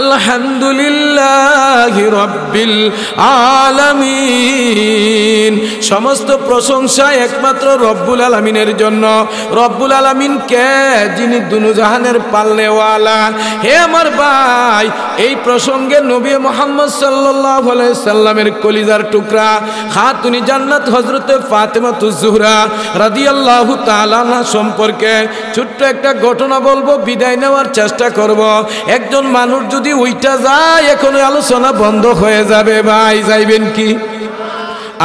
আলহামদুলিল্লাহি রাব্বিল আলামিন। সমস্ত প্রশংসা একমাত্র রব্বুল আলামিনের জন্য। রব্বুল আলামিন কে? যিনি দুনু জাহানের পালনেওয়ালা। হে আমার ভাই, এই প্রসঙ্গে নবী মুহাম্মদ সাল্লাল্লাহু আলাইহি সাল্লামের কলিজার টুকরা খাতুনে জান্নাত হযরতে ফাতেমাতুজ জোহরা রাদিয়াল্লাহু তাআলা আনহা সম্পর্কে ছোট্ট একটা ঘটনা বলবো, বিদায় নেওয়ার চেষ্টা করব। একজন মানুষ যদি উইটা যায়, এখন আলোচনা বন্ধ হয়ে যাবে। ভাই যাইবেন কি?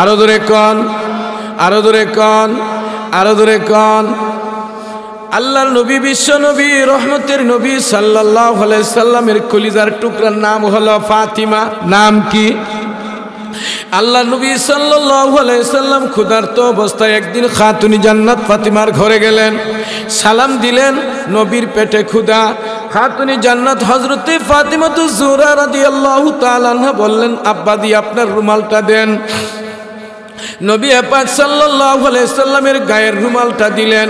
আরো দূরে কন, আরো দূরে কন, আরো দূরে কন। আল্লাহর নবী, বিশ্ব নবী, রহমতের নবী সাল্লাল্লাহু আলাইহি সাল্লামের কলিজার টুকরার নাম হলো ফাতিমা। নাম কি? আল্লাহ নবী সাল্লাল্লাহু আলাইহি সাল্লাম ক্ষুধার্ত অবস্থায় একদিন খাতুনে জান্নাত ফাতিমার ঘরে গেলেন, সালাম দিলেন। নবীর পেটে ক্ষুধা। খাতুনে জান্নাত হযরতে ফাতিমাতুজ জোহরা রাদিয়াল্লাহু তাআলা আনহা বললেন, আব্বা দি আপনার রুমালটা দেন। নবী পাক সাল্লাল্লাহু আলাইহি সাল্লামের গায়ের রুমালটা দিলেন,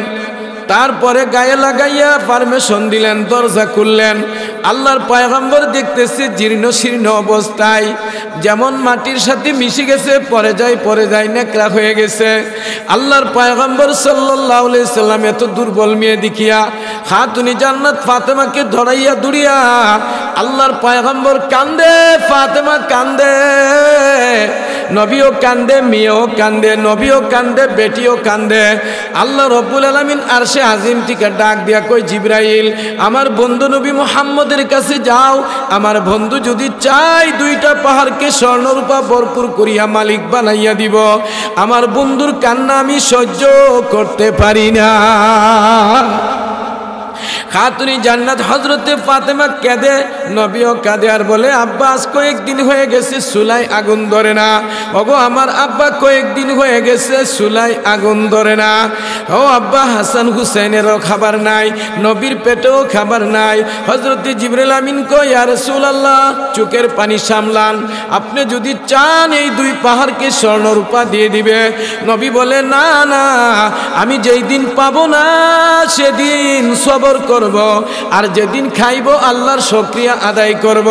তারপরে গায়ে লাগাইয়া পারমিশন দিলেন, দরজা খুললেন। আল্লাহর পয়গম্বর দেখতেছে জীর্ণ শীর্ণ অবস্থায়, যেমন মাটির সাথে মিশে গেছে, পরে যায় নেকড়া হয়ে গেছে। আল্লাহর পয়গম্বর সাল্লাল্লাহু আলাইহি সাল্লাম এত দুর্বল মেয়ে দেখিয়া খাতুনে জান্নাত ফাতেমাকে ধরাইয়া দুড়িয়া আল্লাহর পয়গম্বর কান্দে, ফাতেমা কান্দে, নবীও কান্দে, মেয়েও কান্দে, নবীও কান্দে, বেটিও কান্দে। আল্লাহ রব্বুল আলামিন আরশে আজিম থেকে ডাক দিয়া কই, জিবরাইল আমার বন্ধু নবী মুহাম্মদের কাছে যাও। আমার বন্ধু যদি চাই দুইটা পাহাড়কে স্বর্ণরূপা ভরপুর করিয়া মালিক বানাইয়া দিব। আমার বন্ধুর কান্না আমি সহ্য করতে পারি না। খাতুনে জান্নাত হযরতে ফাতেমা কাঁদে, নবীও কাঁদে আর বলে, আব্বা আজ কয়েকদিন হয়ে গেছে চুলায় আগুন ধরে না। ওগো আমার আব্বা, কয়েকদিন হয়ে গেছে চুলায় আগুন ধরে না। ও আব্বা, হাসান হুসেনেরও খাবার নাই, নবীর পেটেও খাবার নাই। হযরতে জিবরাইল আমিন কই, ইয়া রাসূলুল্লাহ চোখের পানি সামলান, আপনি যদি চান এই দুই পাহাড়কে স্বর্ণরূপা দিয়ে দিবে। নবী বলে, না না, আমি যেই দিন পাবো না সেদিন সবর করব, আর যেদিন খাইব আল্লাহর শুকরিয়া আদায় করব।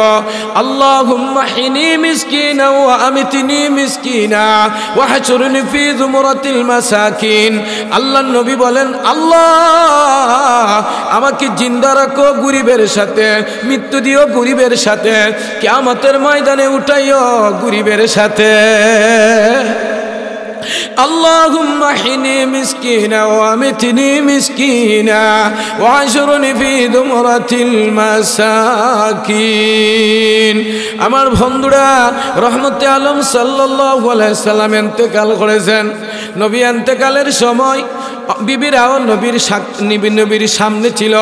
আল্লাহুম্মা হিনি মিসকিনা ওয়া আমিতনি মিসকিনা ওয়া হাশরুনি ফি যুমরাতিল মাসাকিন। আল্লাহর নবী বলেন, আল্লাহ আমাকে জিন্দা রাখো গরিবের সাথে, মৃত্যু দিও গরিবের সাথে, কিয়ামতের ময়দানে উঠাইও গরিবের সাথে। আল্লাহুম্মা হিনি মিসকিনা ওয়া আমিতনি মিসকিনা ওয়া আশরুনি ফি যুমরাতিল মাসাকিন। আমার বন্ধুরা, রহমতে আলম সাল্লাল্লাহু আলাইহি সাল্লাম ইন্তেকাল করেছেন। নবী ইন্তেকালের সময় বিবিরাও নবীর সামনে ছিল।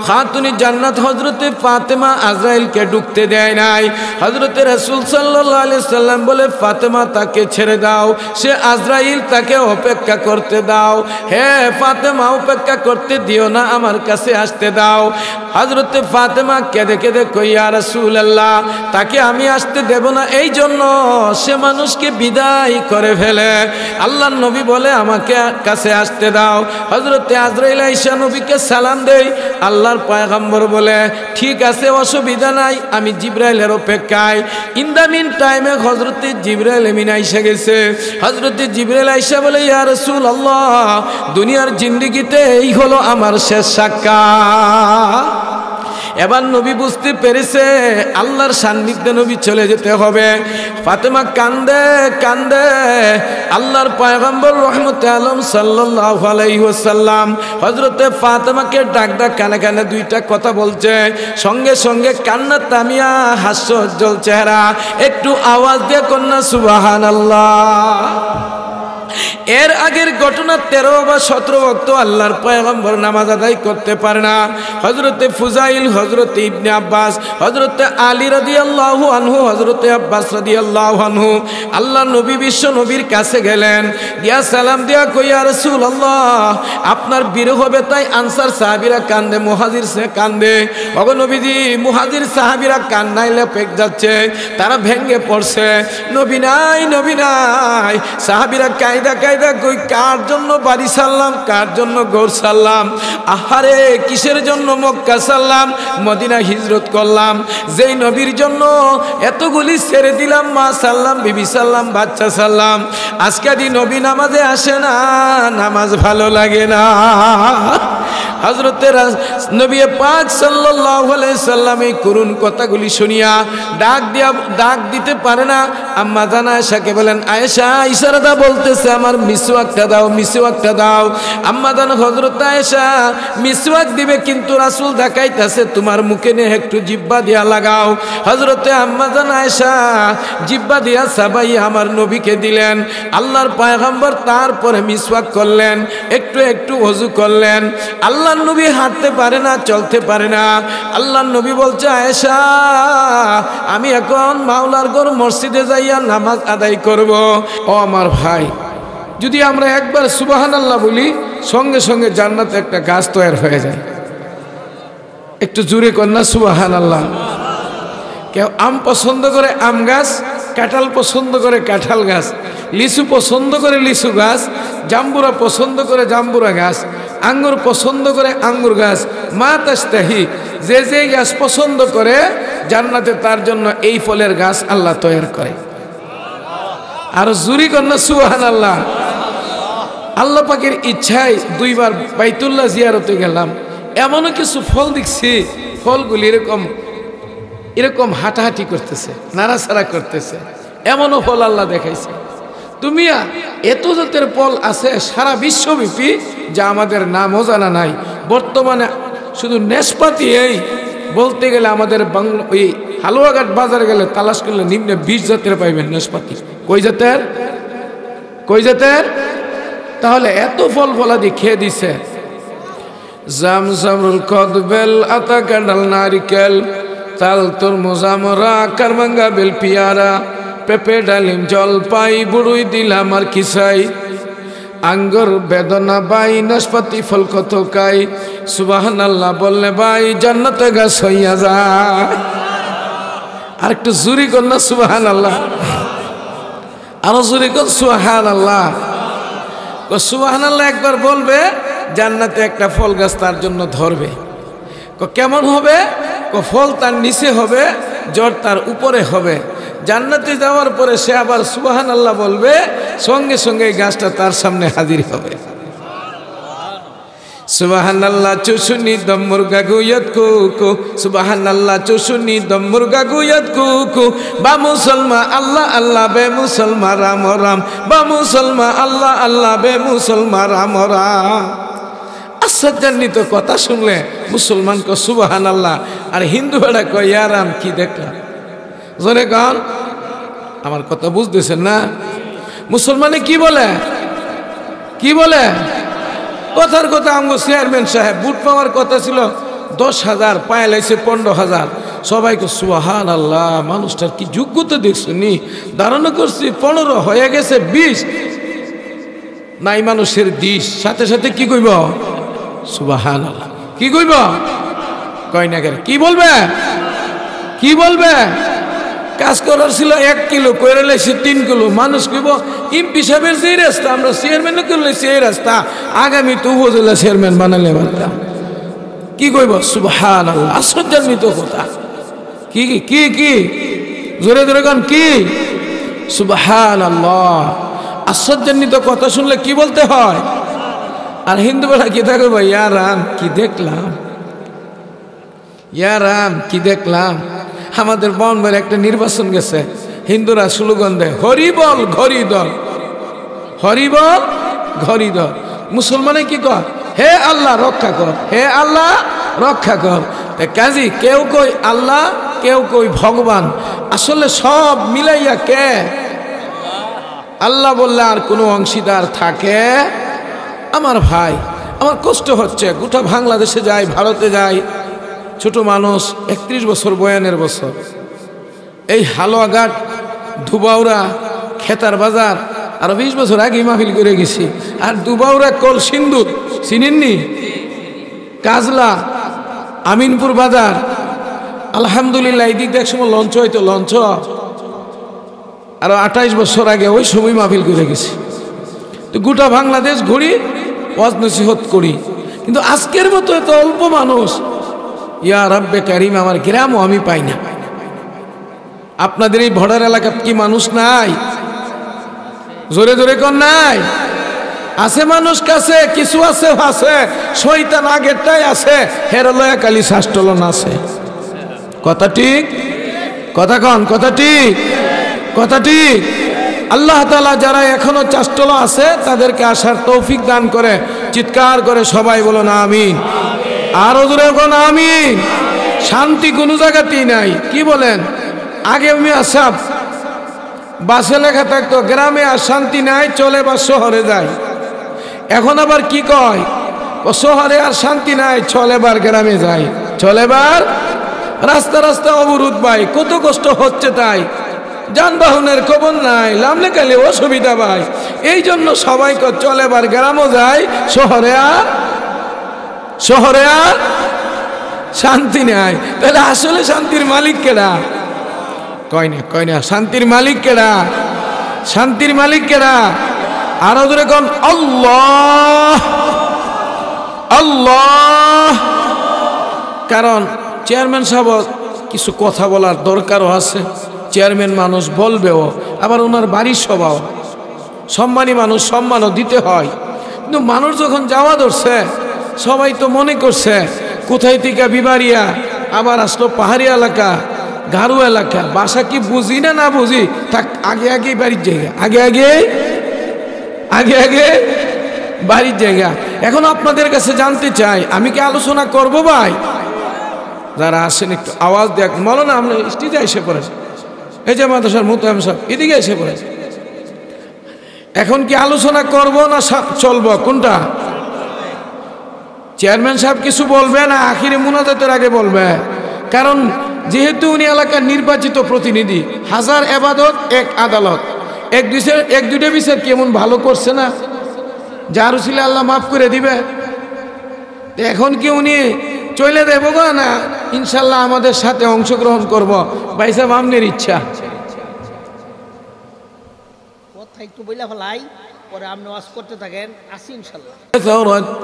খাতুনে জান্নাত হযরতে ফাতেমা আজরাইলকে ঢুকতে দেয় নাই। হযরতে রাসূল সাল্লাল্লাহু আলাইহি সাল্লাম বলে, ফাতেমা তাকে ছেড়ে দাও, সে আজরাইল, তাকে অপেক্ষা করতে দাও। হে ফাতেমা, অপেক্ষা করতে দিও না, আমার কাছে আসতে দাও। হযরতে ফাতেমা কেঁদে কেঁদে কই, ইয়া রাসূলুল্লাহ তাকে আমি আসতে দেব না, এই জন্য সে মানুষকে বিদায় করে ফেলে। আল্লাহর নবী বলে, আমাকে কাছে আসতে দাও। হযরতে আজরাইল আইসা নবীকে সালাম দেই। আল্লাহর পয়গম্বর বলে, ঠিক আছে, অসুবিধা নাই, আমি জিবরাইলের অপেক্ষায়। ইন দা মিন টাইমে হযরতে জিবরাইল আমিন আইসা গেছে। হযরতে জিবরাইল আইসা বলে, ইয়া রাসূলুল্লাহ দুনিয়ার জিন্দেগিতে এই হলো আমার শেষ সাক্ষাৎ। এবার নবী বুঝতে পেরেছে আল্লাহর সান্নিধ্যে নবী চলে যেতে হবে। ফাতেমা কান্দে কান্দে। আল্লাহর পয়গম্বর রহমতে আলম সাল্লাল্লাহু আলাইহি ওয়াসাল্লাম হযরতে ফাতেমাকে ডাক কানে কানে দুইটা কথা বলছে। সঙ্গে সঙ্গে কান্না থামিয়া হাস্যোজ্জ্বল চেহারা, একটু আওয়াজ দিয়ে কন্যা সুবহানাল্লাহ। এর আগের ঘটনা 13 বা 17 ওয়াক্ত আল্লাহর পয়গম্বর নামাজ আদায় করতে পারে না। হযরতে ফুজাইল, হযরতে ইবনে আব্বাস, হযরতে আলী রাদিয়াল্লাহু আনহু, হযরতে আব্বাস রাদিয়াল্লাহু আনহু আল্লাহর নবী বিশ্ব নবীর কাছে গেলেন। দিয়া সালাম দিয়া কই, ইয়া রাসূলুল্লাহ আপনার বিরহ হবে তাই আনসার সাহাবীরা কান্দে, মুহাজির সে কান্দে। ওগো নবীজি, মুহাজির সাহাবীরা কান্নাইলে পেক যাচ্ছে, তারা ভেঙে পড়ছে। নবী নাই, নবী নাই। সাহাবীরা কায়দা কায়দা কায়দা কই কার জন্য বাড়ি ছাড়লাম, কার জন্য ঘর ছাড়লাম, আহারে কিসের জন্য মক্কা ছাড়লাম, মদিনা হিজরত করলাম, যেই নবীর জন্য এতগুলি ছেড়ে দিলাম, মা ছাড়লাম, বিবি ছাড়লাম, বাচ্চা ছাড়লাম, আজকে দি নবী নামাজে আসে না, নামাজ ভালো লাগে না। হযরতে নবী পাক সাল্লাল্লাহু আলাইহি সাল্লাম এই করুণ কথাগুলি শুনিয়া ডাক দিতে পারে না। আম্মা জান আয়েশাকে বলেন, আয়েশা ইশারাটা বলতেছে আমার মিসওয়াকটা দাও, মিসওয়াকটা দাও। আম্মা জান হযরত আয়েশা মিসওয়াক দিবে কিন্তু রাসূল দেখাইতেছে তোমার মুখে নিয়ে একটু জিহ্বা দিয়া লাগাও। হযরতে আম্মা জান আয়েশা জিহ্বা দিয়া সাবাই আমার নবীকে দিলেন। আল্লাহর পয়গম্বর তারপরে মিসওয়াক করলেন, একটু একটু ওযু করলেন। আল্লাহর নবী হাঁটতে পারে না, চলতে পারে না। আল্লাহর নবী বলছে, আয়েশা আমি এখন মাওলার ঘর মসজিদে যাইয়া নামাজ আদায় করব। ও আমার ভাই, যদি আমরা একবার সুবহানাল্লাহ বলি সঙ্গে সঙ্গে জান্নাতে একটা গাছ তৈরি হয়ে যায়। একটু জোরে কন্যা সুবহানাল্লাহ। কেউ আম পছন্দ করে আম গাছ, কাঁঠাল পছন্দ করে কাঁঠাল গাছ, লিচু পছন্দ করে লিচু গাছ, জাম্বুরা পছন্দ করে জাম্বুরা গাছ, আঙ্গুর পছন্দ করে আঙ্গুর গাছ। মা তাস্তাহি, যে যে গাছ পছন্দ করে জান্নাতে তার জন্য এই ফলের গাছ আল্লাহ তৈরি করে। আর জুরি কন্যা সুবহানাল্লাহ। আল্লাহ পাকের ইচ্ছায় দুইবার বাইতুল্লাহ জিয়ারতে গেলাম, এমনও কিছু ফল দেখছি, ফলগুলি এরকম হাঁটাহাঁটি করতেছে, নাড়াচাড়া করতেছে, এমনও ফল আল্লাহ দেখাইছে। তুমি এত জাতের ফল আছে সারা বিশ্বব্যাপী যা আমাদের নামও জানা নাই। বর্তমানে শুধু নেশপাতি এই বলতে গেলে আমাদের বাংলা ওই হালুয়াঘাট বাজারে গেলে তালাশ করলে নিম্নে 20 জাতের পাইবেন নেশপাতি। কই জাতের? কই জাতের? তাহলে এত ফল ফলাদি খেয়ে দিছে। জামজামরুল কদবেল, আতা কাঁঠাল, নারিকেল, তাল, তরমুজ, আমরা, কারমাঙ্গা, বেল, পিয়ারা, পেঁপে, ডালিম, জলপাই, বুড়ুই, দিলাম আর কিসাই, আঙ্গুর, বেদনা, বাই, নাশপাতি, ফল কত কাই। সুবহানাল্লাহ বললে ভাই জান্নাতে গাছ হইয়া যায়। আর একটু জুরি কর না সুবহানাল্লাহ, আরো জুরি কর সুবহানাল্লাহ। সুবহানাল্লাহ একবার বলবে জান্নাতে একটা ফল গাছ তার জন্য ধরবে। কেমন হবে? ফল তার নিচে হবে, জ্বর তার উপরে হবে। জান্নাতে যাওয়ার পরে সে আবার সুবহানাল্লাহ বলবে, সঙ্গে সঙ্গে গাছটা তার সামনে হাজির হবে। সুবহানাল্লাহ চুশুনি দম মুরগা গুয়াত কুকু, সুবহানাল্লাহ চুশুনি দম মুরগা গুয়াত কুকু। বা মুসলমা আল্লাহ আল্লাহ, বে মুসলমা রাম রাম, বা মুসলমা আল্লাহ আল্লাহ, বে মুসলমা রাম রাম। আশ্চর্যান্বিত কথা শুনলে মুসলমান কো সুবহানাল্লাহ, আর হিন্দু বেড়া কয় ইয়া রাম। কি দেখলাম জোরে গান? আমার কথা বুঝতেছেন না? মুসলমানে কি বলে? কি বলে? কথার কথা আমগো চেয়ারম্যান সাহেব বুট পাওয়ার কথা ছিল 10,000, পায়ে লাইছে 15,000। সবাইকে সুবহানাল্লাহ, মানুষটার কি যোগ্যতা দেখছনি? ধারণা করছি 15 হয়ে গেছে 20। নাই মানুষের দিশ, সাথে সাথে কি কইব? সুবহানাল্লাহ। কি কইব? কয় না কেন? কি বলবে? কি বলবে? কাজ করার ছিল 1 কিলো, করে লাইছে 3 কিলো। মানুষ কইব এমপি সাহেবের যে রাস্তা আমরা চেয়ারম্যান করলে সেই রাস্তা, আগামী তো উপজেলা চেয়ারম্যান বানালে পারতাম। কি কইব? সুবহানাল্লাহ। আশ্চর্যান্বিত কথা। কি কি কি কি জোরে জোরে গান কি? সুবহানাল্লাহ। আশ্চর্যান্বিত কথা শুনলে কি বলতে হয়? আর হিন্দু বেলা কি থাকে ভাই, ইয়া রাম কি দেখলাম, ইয়া রাম কি দেখলাম। আমাদের বনবাড়ি একটা নির্বাচন গেছে, হিন্দুরা স্লোগান দেয় হরিবল ঘরিদল, হরিবল ঘরিদল। মুসলমানে কি কর? হে আল্লাহ রক্ষা কর, হে আল্লাহ রক্ষা কর। কাজী কেউ কই আল্লাহ, কেউ কই ভগবান, আসলে সব মিলাইয়া কে? আল্লাহ বললে আর কোনো অংশীদার থাকে? আমার ভাই, আমার কষ্ট হচ্ছে। গোটা বাংলাদেশে যাই, ভারতে যাই, ছোট মানুষ, 31 বছর বয়ানের বছর। এই হালুয়াঘাট, ধুবাউড়া, খেতার বাজার আরো 20 বছর আগে মাহফিল করে গেছি। আর দুবাউড়া কল সিন্দুর চিনেননি? কাজলা, আমিনপুর বাজার, আলহামদুলিল্লাহ এই দিক দিয়ে একসময় লঞ্চ হইতো, লঞ্চ আরো 28 বছর আগে ওই সময় মাহফিল করে গেছি। তো গোটা বাংলাদেশ ঘুরি, ওয়াজ নসিহত করি, কিন্তু আজকের মতো এত অল্প মানুষ, ইয়া রাব্বে কারিম, আমার গ্রামও আমি পাই না। আপনাদের এই ভড়ার এলাকাত কি মানুষ নাই? জোরে জোরে কোন নাই? আছে মানুষ কাছে, কিছু আছে, আছে শয়তান আগেরটাই আছে, হেরলয়া কালী শাস্ত্রলন আছে। কথা ঠিক? কথা কন, কথা ঠিক? কথা ঠিক? আল্লাহ তাআলা যারা এখনো চাষ্টল আছে তাদেরকে আসার তৌফিক দান করে। চিৎকার করে সবাই বলুন আমিন। আরো জোরে কোন আমিন। শান্তি কোনো জায়গাতেই নাই। কি বলেন? আগে মিয়া সাহেব বাসে লেখা থাকতো গ্রামে আর শান্তি নাই, চলে বা শহরে যায়। এখন আবার কি কয়, শহরে আর শান্তি নাই, চলে বার গ্রামে যায়। চলে বার রাস্তা রাস্তা অবরোধ ভাই, কত কষ্ট হচ্ছে তাই। যানবাহনের খবর নাই, লামলে কালে অসুবিধা ভাই। এই জন্য সবাই চলে বার গ্রামও যায়, শহরে আর শান্তি নাই। তাহলে আসলে শান্তির মালিক কেডা? কয় না শান্তির মালিক কেডা? শান্তির মালিক কেডা? আরো জোরে কোন আল্লাহ, আল্লাহ। কারণ চেয়ারম্যান সাহেব কিছু কথা বলার দরকারও আছে। চেয়ারম্যান মানুষ বলবেও, আবার ওনার বাড়ির স্বভাব, সম্মানী মানুষ, সম্মানও দিতে হয়। কিন্তু মানুষ যখন যাওয়া ধরছে, সবাই তো মনে করছে কোথায় থেকে বিবাড়িয়া আবার আসলো পাহাড়ি এলাকা, গারু এলাকা, বাসা কি বুঝি না বুঝি, থাক আগে আগে বাড়ির জায়গা, আগে আগে বাড়ির জায়গা। এখন আপনাদের কাছে জানতে চাই, আমি কি আলোচনা করব ভাই? যারা আসেন একটু আওয়াজ দেখ। মৌলানা আমরা স্টেজে এসে পড়েছে, এই যে মাদ্রাসার মুতাহাম সাহেব এদিকে এসে পড়েছে। এখন কি আলোচনা করব না চলবো, কোনটা? চেয়ারম্যান সাহেব কিছু বলবে না আখিরে মুনাজাতের আগে বলবে? কারণ যেহেতু উনি এলাকার নির্বাচিত প্রতিনিধি, হাজার এবাদত এক আদালত, এক দুইটা বিচার কেমন ভালো করছে না, যার উসিলে আল্লাহ মাফ করে দিবে। এখন কি উনি চলে দেব না ইনশাল্লাহ আমাদের সাথে অংশগ্রহণ করব? ভাই সাহেব আমনের ইচ্ছা। একটু বইলা ফেলাই, পরে আপনি ওয়াজ করতে থাকেন, আসি ইনশাল্লাহ।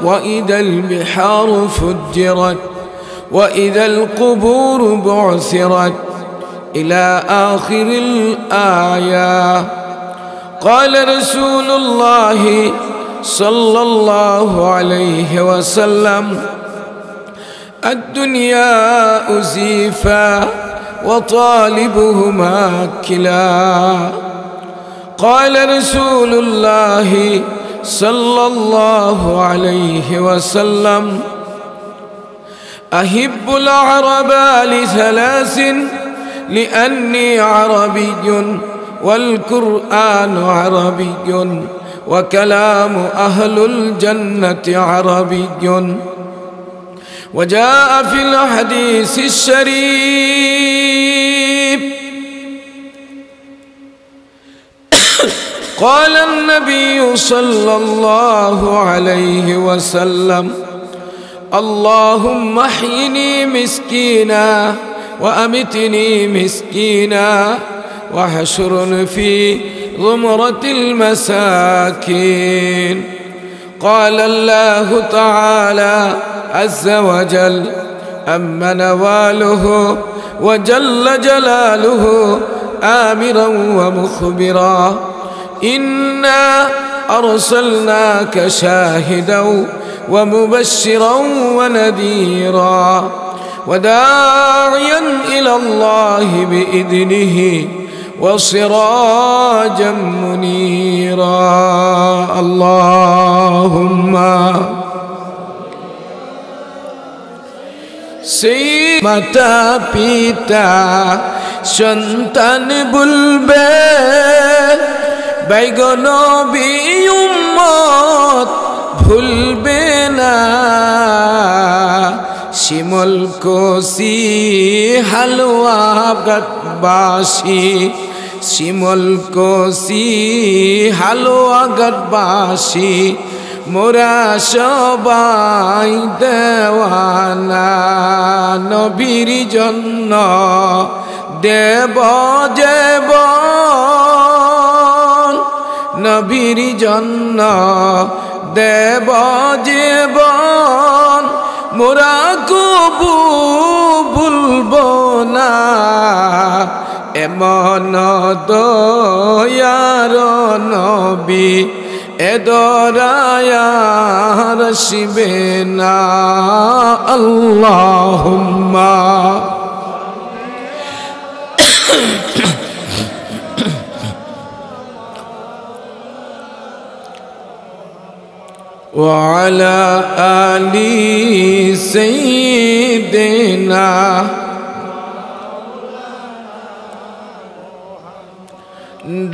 وإذا البحار فجرت وإذا القبور بعثرت إلى آخر الآية. قال رسول الله صلى الله عليه وسلم الدنيا أزيفا وطالبهما كلا. قال رسول الله صلى الله عليه وسلم أحب العرب لثلاث لأني عربي والقرآن عربي وكلام أهل الجنة عربي. وجاء في الحديث الشريف قال النبي صلى الله عليه وسلم اللهم احيني مسكينا وأمتني مسكينا واحشرني في زمرة المساكين. قال الله تعالى عز وجل أما نواله وجل جلاله آمرا ومخبرا إنا أرسلناك شاهدا ومبشرا ونذيرا وداعيا إلى الله بإذنه وسراجا منيرا. اللهم মাতা পিতা সন্তান বলবে বাইগো নবী উম্মত ভুলবে না। শিমল কোসি হালুয়া গটবাসী, শিমল কোসি হালুয়া গটবাসী মোরা সবাই দেওয়ানা। নবীর জন্য দেব জীবন, নবী নবীর জন্য দেব জীবন মোরা কবু ভুলবো না এমন দয়ার নবী এ দরায়ার আসবে না আল্লাহুম্মা وعلى آل سيدنا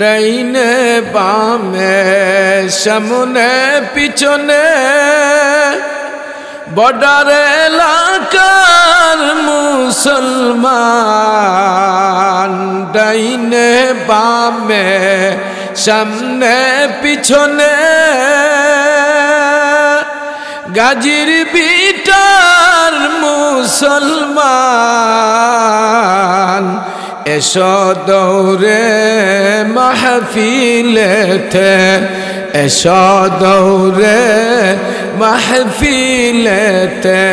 ডাইনে বামে সামনে পিছনে বর্ডার এলাকার মুসলমান ডাইনে বামে সামনে পিছনে গাজীর বিটার মুসলমান এসো দৌড়ে মাহফিলেতে এসো দৌড়ে মাহফিলেতে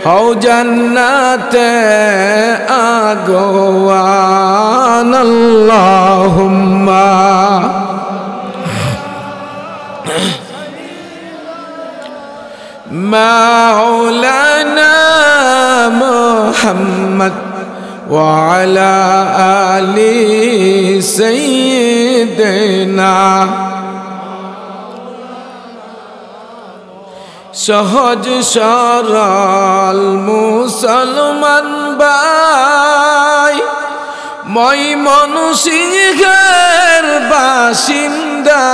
হও জান্নাতে আগোয়ান আল্লাহুম্মা মাওলানা মুহাম্মদ وعلى آل سيدنا সহজ সরল মুসলমান ভাই ময়মনসিংহের বাসিন্দা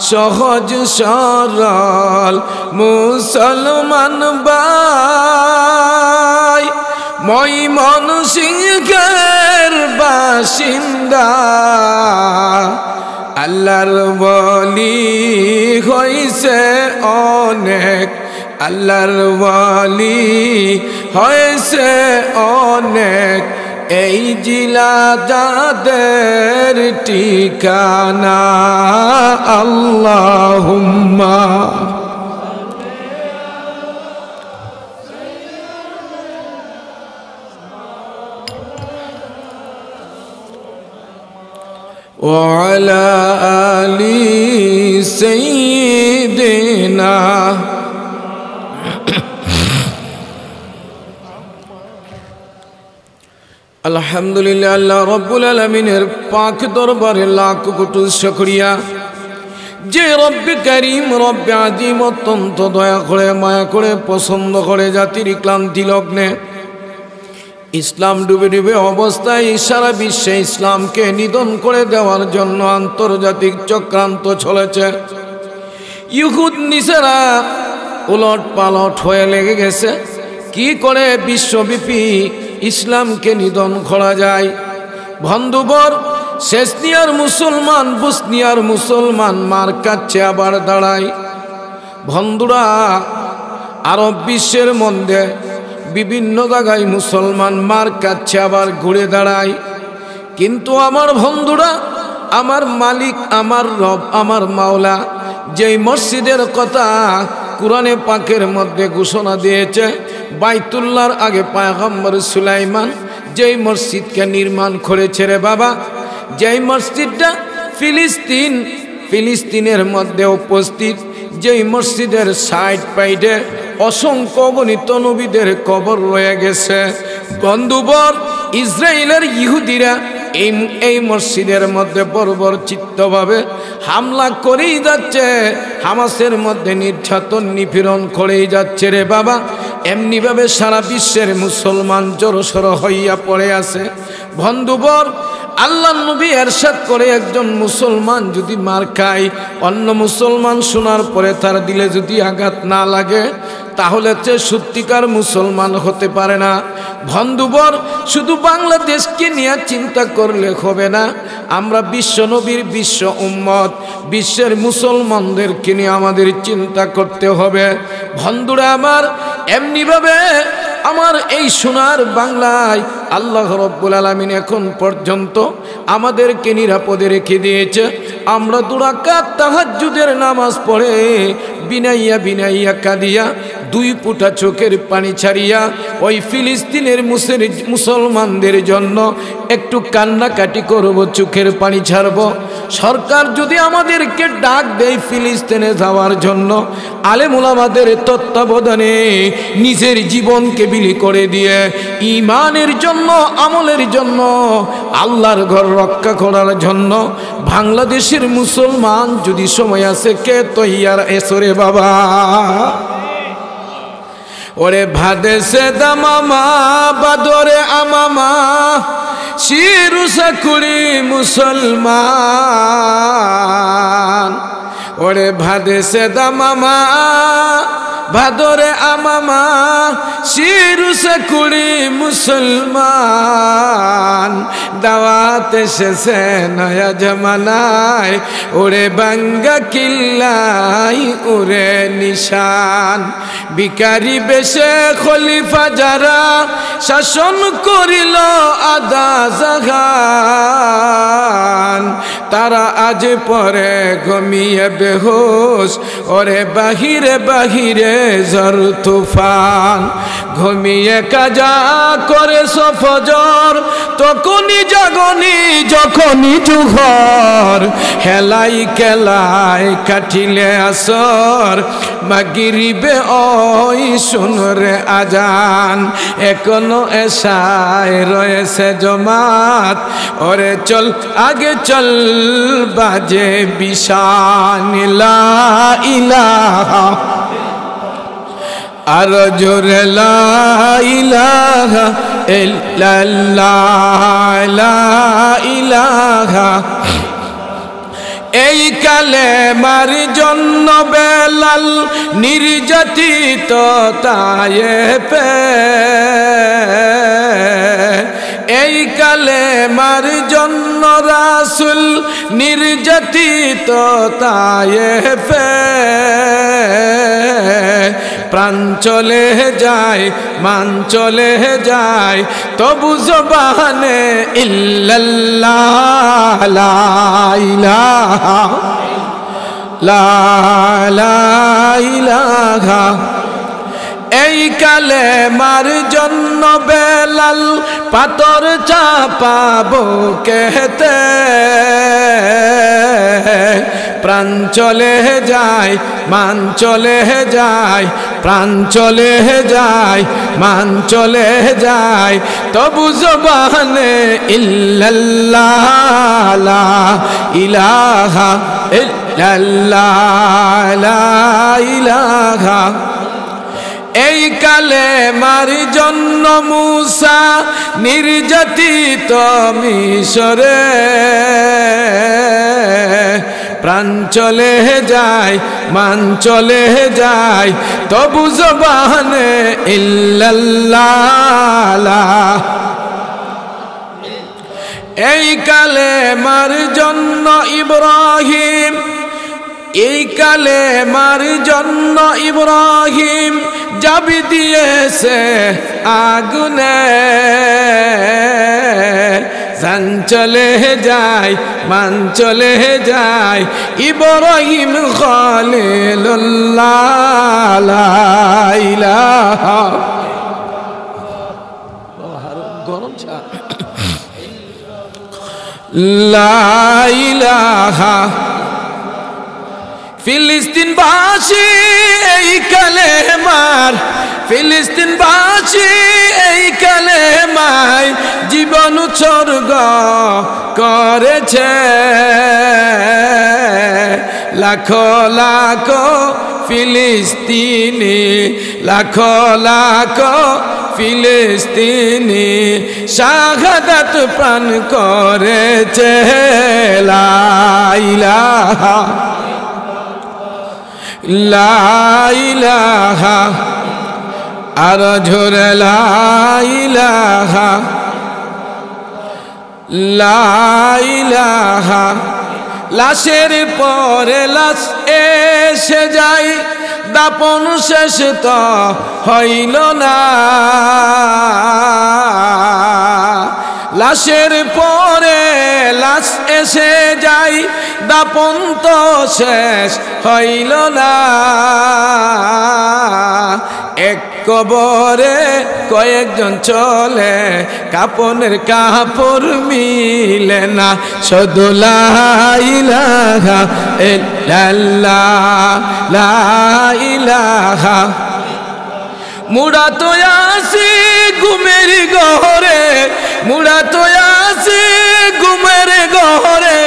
সহজ সরল মুসলমান ভাই ময়মনসিংহের বাসিন্দা আল্লাহর ওয়ালি হইছে অনেক আল্লাহর ওয়ালি হইছে অনেক এই জিলা যাদের ঠিকানা আল্লাহুম্মা وعلى آل سيدنا আলহামদুলিল্লাহ আল্লাহ রব্বুল আলামিনের পাক দরবারে লাখ কোটি শুকরিয়া যে রব্বে করিম রব্বে আযীম অত্যন্ত দয়া করে মায়া করে পছন্দ করে জাতির ক্লান্তি লগ্নে ইসলাম ডুবে ডুবে অবস্থায় সারা বিশ্বে ইসলামকে নিধন করে দেওয়ার জন্য আন্তর্জাতিক চক্রান্ত চলেছে ইহুদ নিসারা উলট পালট হয়ে লেগে গেছে কি করে বিশ্বব্যাপী ইসলামকে নিধন করা যায় বন্ধুবর চেচনিয়ার মুসলমান বসনিয়ার মুসলমান মার কাছে আবার দাঁড়ায় বন্ধুরা আরব বিশ্বের মধ্যে বিভিন্ন জায়গায় মুসলমান মার কাছে আবার ঘুরে দাঁড়ায় কিন্তু আমার বন্ধুরা আমার মালিক আমার রব আমার মাওলা যেই মসজিদের কথা কুরআনে পাকের মধ্যে ঘোষণা দিয়েছে বাইতুল্লাহর আগে পয়গম্বর সুলাইমান যেই মসজিদকে নির্মাণ করেছে রে বাবা যেই মসজিদটা ফিলিস্তিনের মধ্যে উপস্থিত যেই মসজিদের সাইড পাইডে অসংখ্য গণিত নবীদের কবর রয়ে গেছে বন্ধুবর ইসরায়েলের ইহুদিরা এই মসজিদের মধ্যে বর্বরচিত্তভাবে হামলা করেই যাচ্ছে হামাসের মধ্যে নির্যাতন নিপীড়ন করেই যাচ্ছে রে বাবা এমনিভাবে সারা বিশ্বের মুসলমান জড়সড় হইয়া পড়ে আছে বন্ধুবর আল্লাহ নবী ইরশাদ করে একজন মুসলমান যদি মার খায় অন্য মুসলমান শোনার পরে তার দিলে যদি আঘাত না লাগে তাহলে সে সত্যিকার মুসলমান হতে পারে না বন্ধুবর শুধু বাংলাদেশকে নিয়ে চিন্তা করলে হবে না আমরা বিশ্ব নবীর বিশ্ব উম্মত বিশ্বের মুসলমানদেরকে নিয়ে আমাদের চিন্তা করতে হবে বন্ধুরা আমার এমনিভাবে আমার এই সোনার বাংলায় আল্লাহ রব্বুল আলামিন এখন পর্যন্ত আমাদেরকে নিরাপদে রেখে দিয়েছে। আমরা 2 রাকাত তাহাজ্জুদের নামাজ পড়ে বিনাইয়া বিনাইয়া কাঁদিয়া 2 ফোঁটা চোখের পানি ছাড়িয়া ওই ফিলিস্তিনের মুসলমানদের জন্য একটু কান্নাকাটি করব, চোখের পানি ছাড়ব। সরকার যদি আমাদেরকে ডাক দেয় ফিলিস্তিনে যাওয়ার জন্য, আলেম ওলামাদের তত্ত্বাবধানে নিজের জীবনকে বিলি করে দিয়ে ঈমানের জন্য, আমলের জন্য, আল্লাহর ঘর রক্ষা করার জন্য বাংলাদেশের মুসলমান যদি সময় আছে, কে তৈয়ার এসরে বাবা? ওরে ভাদেশে দামামা বাদরে আমামা শিরু সাকুরি মুসলমান। ওরে ভাদেশে দামামা ভাদরে আমামা শিরু সাকুরি মুসলমান। দাওয়াত এসেছে নয়া জমানায়, ওরে বাঙ্গা কিল্লাই ওরে নিশান। ভিখারি বেশে খলিফা যারা শাসন করিল আদা জাহান, তারা আজ পরে ঘুমিয়ে বেহুশ, ওরে বাহিরে বাহিরে ঝড় তুফান। ঘুমিয়ে কাজা করে ফজর, তখনই জাগনি যখনই জুহর। হেলাই খেলায় কাটিলে আসর, মাগরিবে ওই শুনরে আজান। এখনো এশায় রয়েছে জমাত, ওরে চল আগে চল বাজে বিশান। লা ইলাহা আর জোরে লা ইলাহা ইল্লাল্লাহ, লা ইলাহা। এই কালেমার জন্য বেলাল নির্যাতিত তায়েফে, এই কালেমার জন্য রাসূল নির্যাতিত তায়েফে। প্রাণ চলে যায়, মান চলে যায়, তবু জবানে ইল্লাল্লাহ, লা ইলাহা লা ইলাহা। এই কালেমার জন্য বেলাল পাথর চাপাবো কেতে। প্রাণ চলে যায়, মান চলে যায়, প্রাণ চলে যায়, মান চলে যায়, তবু জবানে ইল্লাল্লাহ, লা ইলাহা ইল্লাল্লাহ, লা ইলাহা। এই কালেমার জন্য মূসা নির্যাতিত মিশরে। প্রাণ চলে যায়, মান চলে যায়, তবু জবানে ইল্লাল্লাহ। এই কালেমার জন্য ইব্রাহিম, এই কালেমার জন্য ইব্রাহিম জাবি দিয়েছে আগুনে। জান চলে যায়, মান চলে যায়, ইব্রাহিম খলিলুল্লাহ, লা ইলাহা। গরম চা, লা ইলাহা। ফিলিস্তিনবাসী এই কালেমার, ফিলিস্তিনবাসী এই কালেমায় জীবন উৎসর্গ করেছে। লাখো লাখো ফিলিস্তিনি, লাখো লাখো ফিলিস্তিনি শাহাদাত পান করেছে। লা ইলাহা লা ইলাহা আর জোরে লা ইলাহা লা ইলাহা। লাশের পরে লাশ এসে যায়, দাপন শেষ তো হইল না। লাশের পরে লাশ এসে যাই, দাপন তো শেষ হইল না। এক কবরে কয়েকজন চলে, কাপনের কাপড় মিলে না। শুধু লা ইলাহা ইল্লাল্লাহ, লা ইলাহা। মুড়া তো আসি ঘুমের ঘরে, মুড়া তো আসি ঘুমের ঘরে,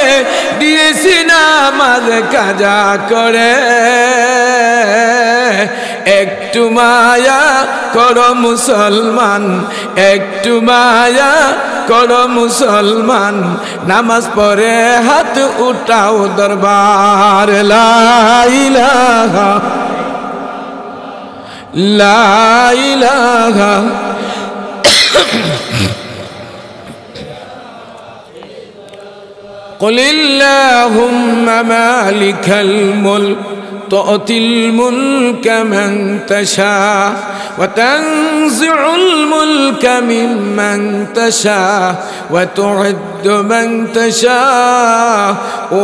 দিয়েছি নামাজ কাজা করে। একটু মায়া করো মুসলমান, একটু মায়া করো মুসলমান, নামাজ পড়ে হাত উঠাও দরবার। লা ইলাহা লা ইলাহা قل اللهم مالك الملك تؤتي الملك من تشاء وتنزع الملك ممن تشاء وتعز من تشاء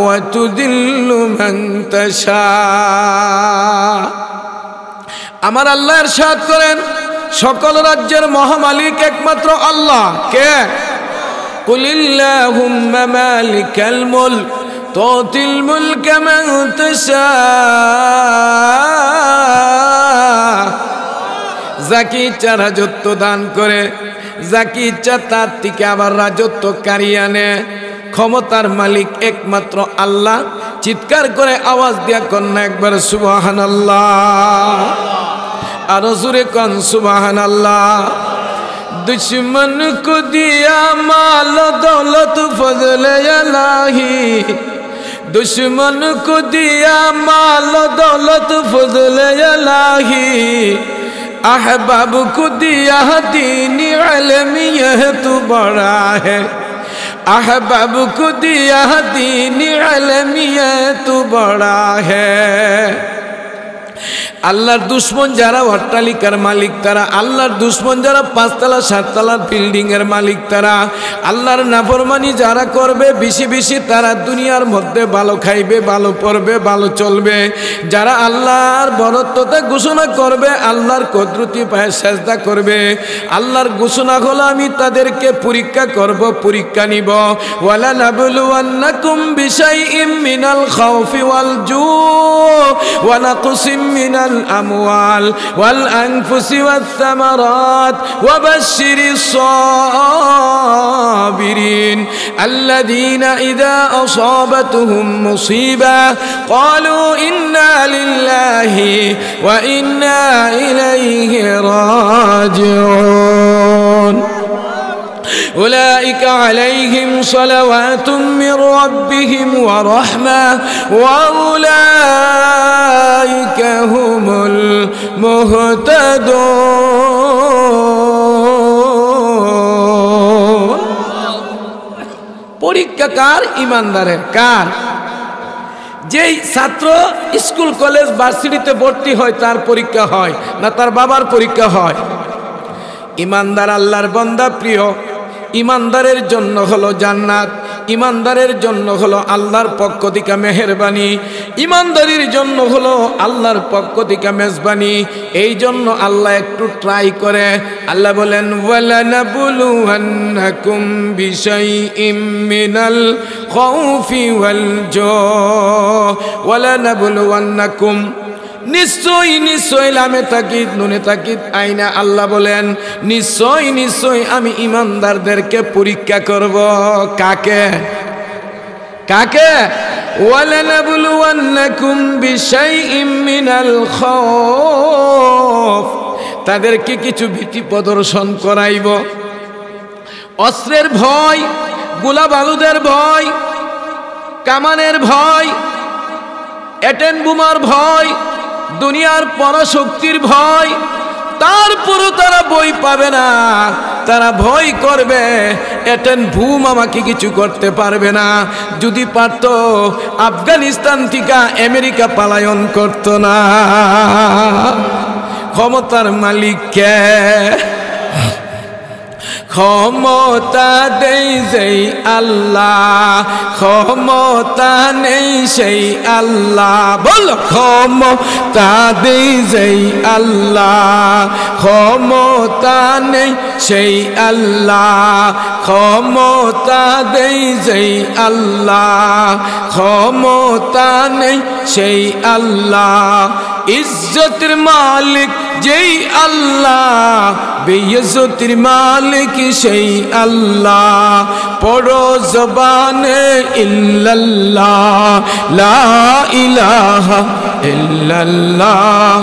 وتذل من تشاء। আমার আল্লাহ ইরশাদ করেন, সকল রাজ্যের মহামালিক একমাত্র আল্লাহ। কে? কুলিল্লাহুম্মা মালিকাল মুলক তুতিল মুলকা মান তাশা। যাকে ইচ্ছা রাজত্ব দান করে, যাকে ইচ্ছা তার থেকে আবার রাজত্ব কারিয়ে আনে। ক্ষমতার মালিক একমাত্র আল্লাহ। চিৎকার করে আওয়াজ দিয়া কন্যা একবার সুবহানাল্লাহ, আরো জোরে কন সুবহানাল্লাহ। दुश्मन को दिया माल दौलत फजले इलाही, दुश्मन को दिया माल दौलत फजले इलाही, अहबाब को दिया दीन इल्म यह तो बड़ा है, अहबाब को दिया दीन इल्म यह तो बड़ा है। আল্লাহর দুশ্মন যারা অট্টালিকার মালিক তারা, আল্লাহর দুশ্মন যারা 5 তলা 7 তলার বিল্ডিং এর মালিক তারা, আল্লাহর নাফরমানি যারা করবে বেশি বেশি তারা দুনিয়ার মধ্যে ভালো খাইবে, ভালো পড়বে, ভালো চলবে। যারা আল্লাহর বরত্বতা ঘোষণা করবে, আল্লাহর কুদরতি পায়ে সেজদা করবে, আল্লাহর ঘোষণা হলো আমি তাদেরকে পরীক্ষা করব, পরীক্ষা নিব। ওয়ালা নাবলুওয়ান্নাকুম বিশাইইম মিনাল খাউফি ওয়াল জু ওয়া নাকসিম মিনাল الأموال والأنفس والثمرات وبشر الصابرين الذين إذا أصابتهم مصيبة قالوا إنا لله وإنا إليه راجعون أولئك عليهم صلوات من ربهم ورحمة وأولئك هم المهتدون। পরীক্ষা কার? ইমানদারের। কার? যেই ছাত্র স্কুল কলেজ ভার্সিটিতে ভর্তি হয় তার পরীক্ষা হয় না তার বাবার পরীক্ষা হয়? ইমানদার আল্লাহর বান্দা প্রিয়, ইমানদারের জন্য হলো জান্নাত, ইমানদারের জন্য হলো আল্লাহর পক্ষ থেকে মেহেরবানি, ইমানদারির জন্য হলো আল্লাহর পক্ষ থেকে মেজবানি। এই জন্য আল্লাহ একটু ট্রাই করে। আল্লাহ বলেন ওয়ালানাবলুওয়ান্নাকুম বিশাইইম মিনাল খাউফি ওয়াল জু ওয়ালানাবলুওয়ান্নাকুম, নিশ্চয় নিশ্চয় লামে তাকিদ নুনে তাকিদ আইনা আল্লাহ বলেন নিশ্চয় নিশ্চয় আমি ইমানদারদেরকে পরীক্ষা করব। কাকে? কাকে? ওয়ালানাবলুওয়ান্নাকুম বিশাইইম মিনাল খাউফ, তাদেরকে কিছু ভীতি প্রদর্শন করাইব। অস্ত্রের ভয়, গোলা বারুদের ভয়, কামানের ভয়, এটেন বোমার ভয়, দুনিয়ার পরাশক্তির ভয়। তারপরও তারা ভয় পাবে না, তারা ভয় করবে এটেন বুম আমাকে কিছু করতে পারবে না। যদি পারত আফগানিস্তান থেকে আমেরিকা পলায়ন করত না। ক্ষমতার মালিক কে? ক্ষমতা দেই যেই আল্লাহ, ক্ষমতা নেই সেই আল্লাহ। বলো ক্ষমতা দেই যেই আল্লাহ, ক্ষমতা নেই সেই আল্লাহ, ক্ষমতা দেই যেই আল্লাহ, ক্ষমতা নেই সেই আল্লাহ। ইজ্জতের মালিক যেই আল্লাহ, বেইজ্জতির মালিক সেই আল্লাহ। পড়ো জবানে ইল্লাল্লাহ, লা ইলাহা ইল্লাল্লাহ।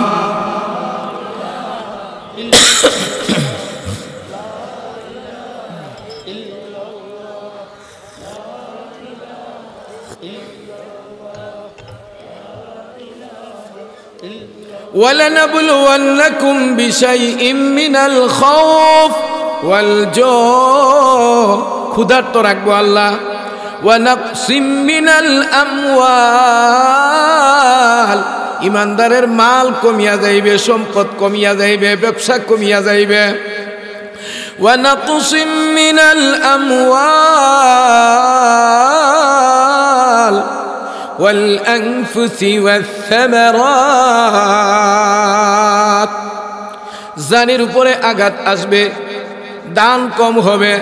وَلَنَبْلُوَنَّكُمْ بِشَيْءٍ مِّنَ الْخَوْفِ وَالْجُوعِ ক্ষুধার্ত রাখবো আল্লাহ। وَنَقْصٍ مِّنَ الْأَمْوَالِ ইমানদারের মাল কমিয়া যাইবে, সম্পদ কমিয়া যাইবে, ব্যবসা কমিয়া যাইবে। وَنَقْصٍ مِّنَ الْأَمْوَالِ والأنفس والثمرات জানের উপরে আঘাত আসবে, দান কম হবে,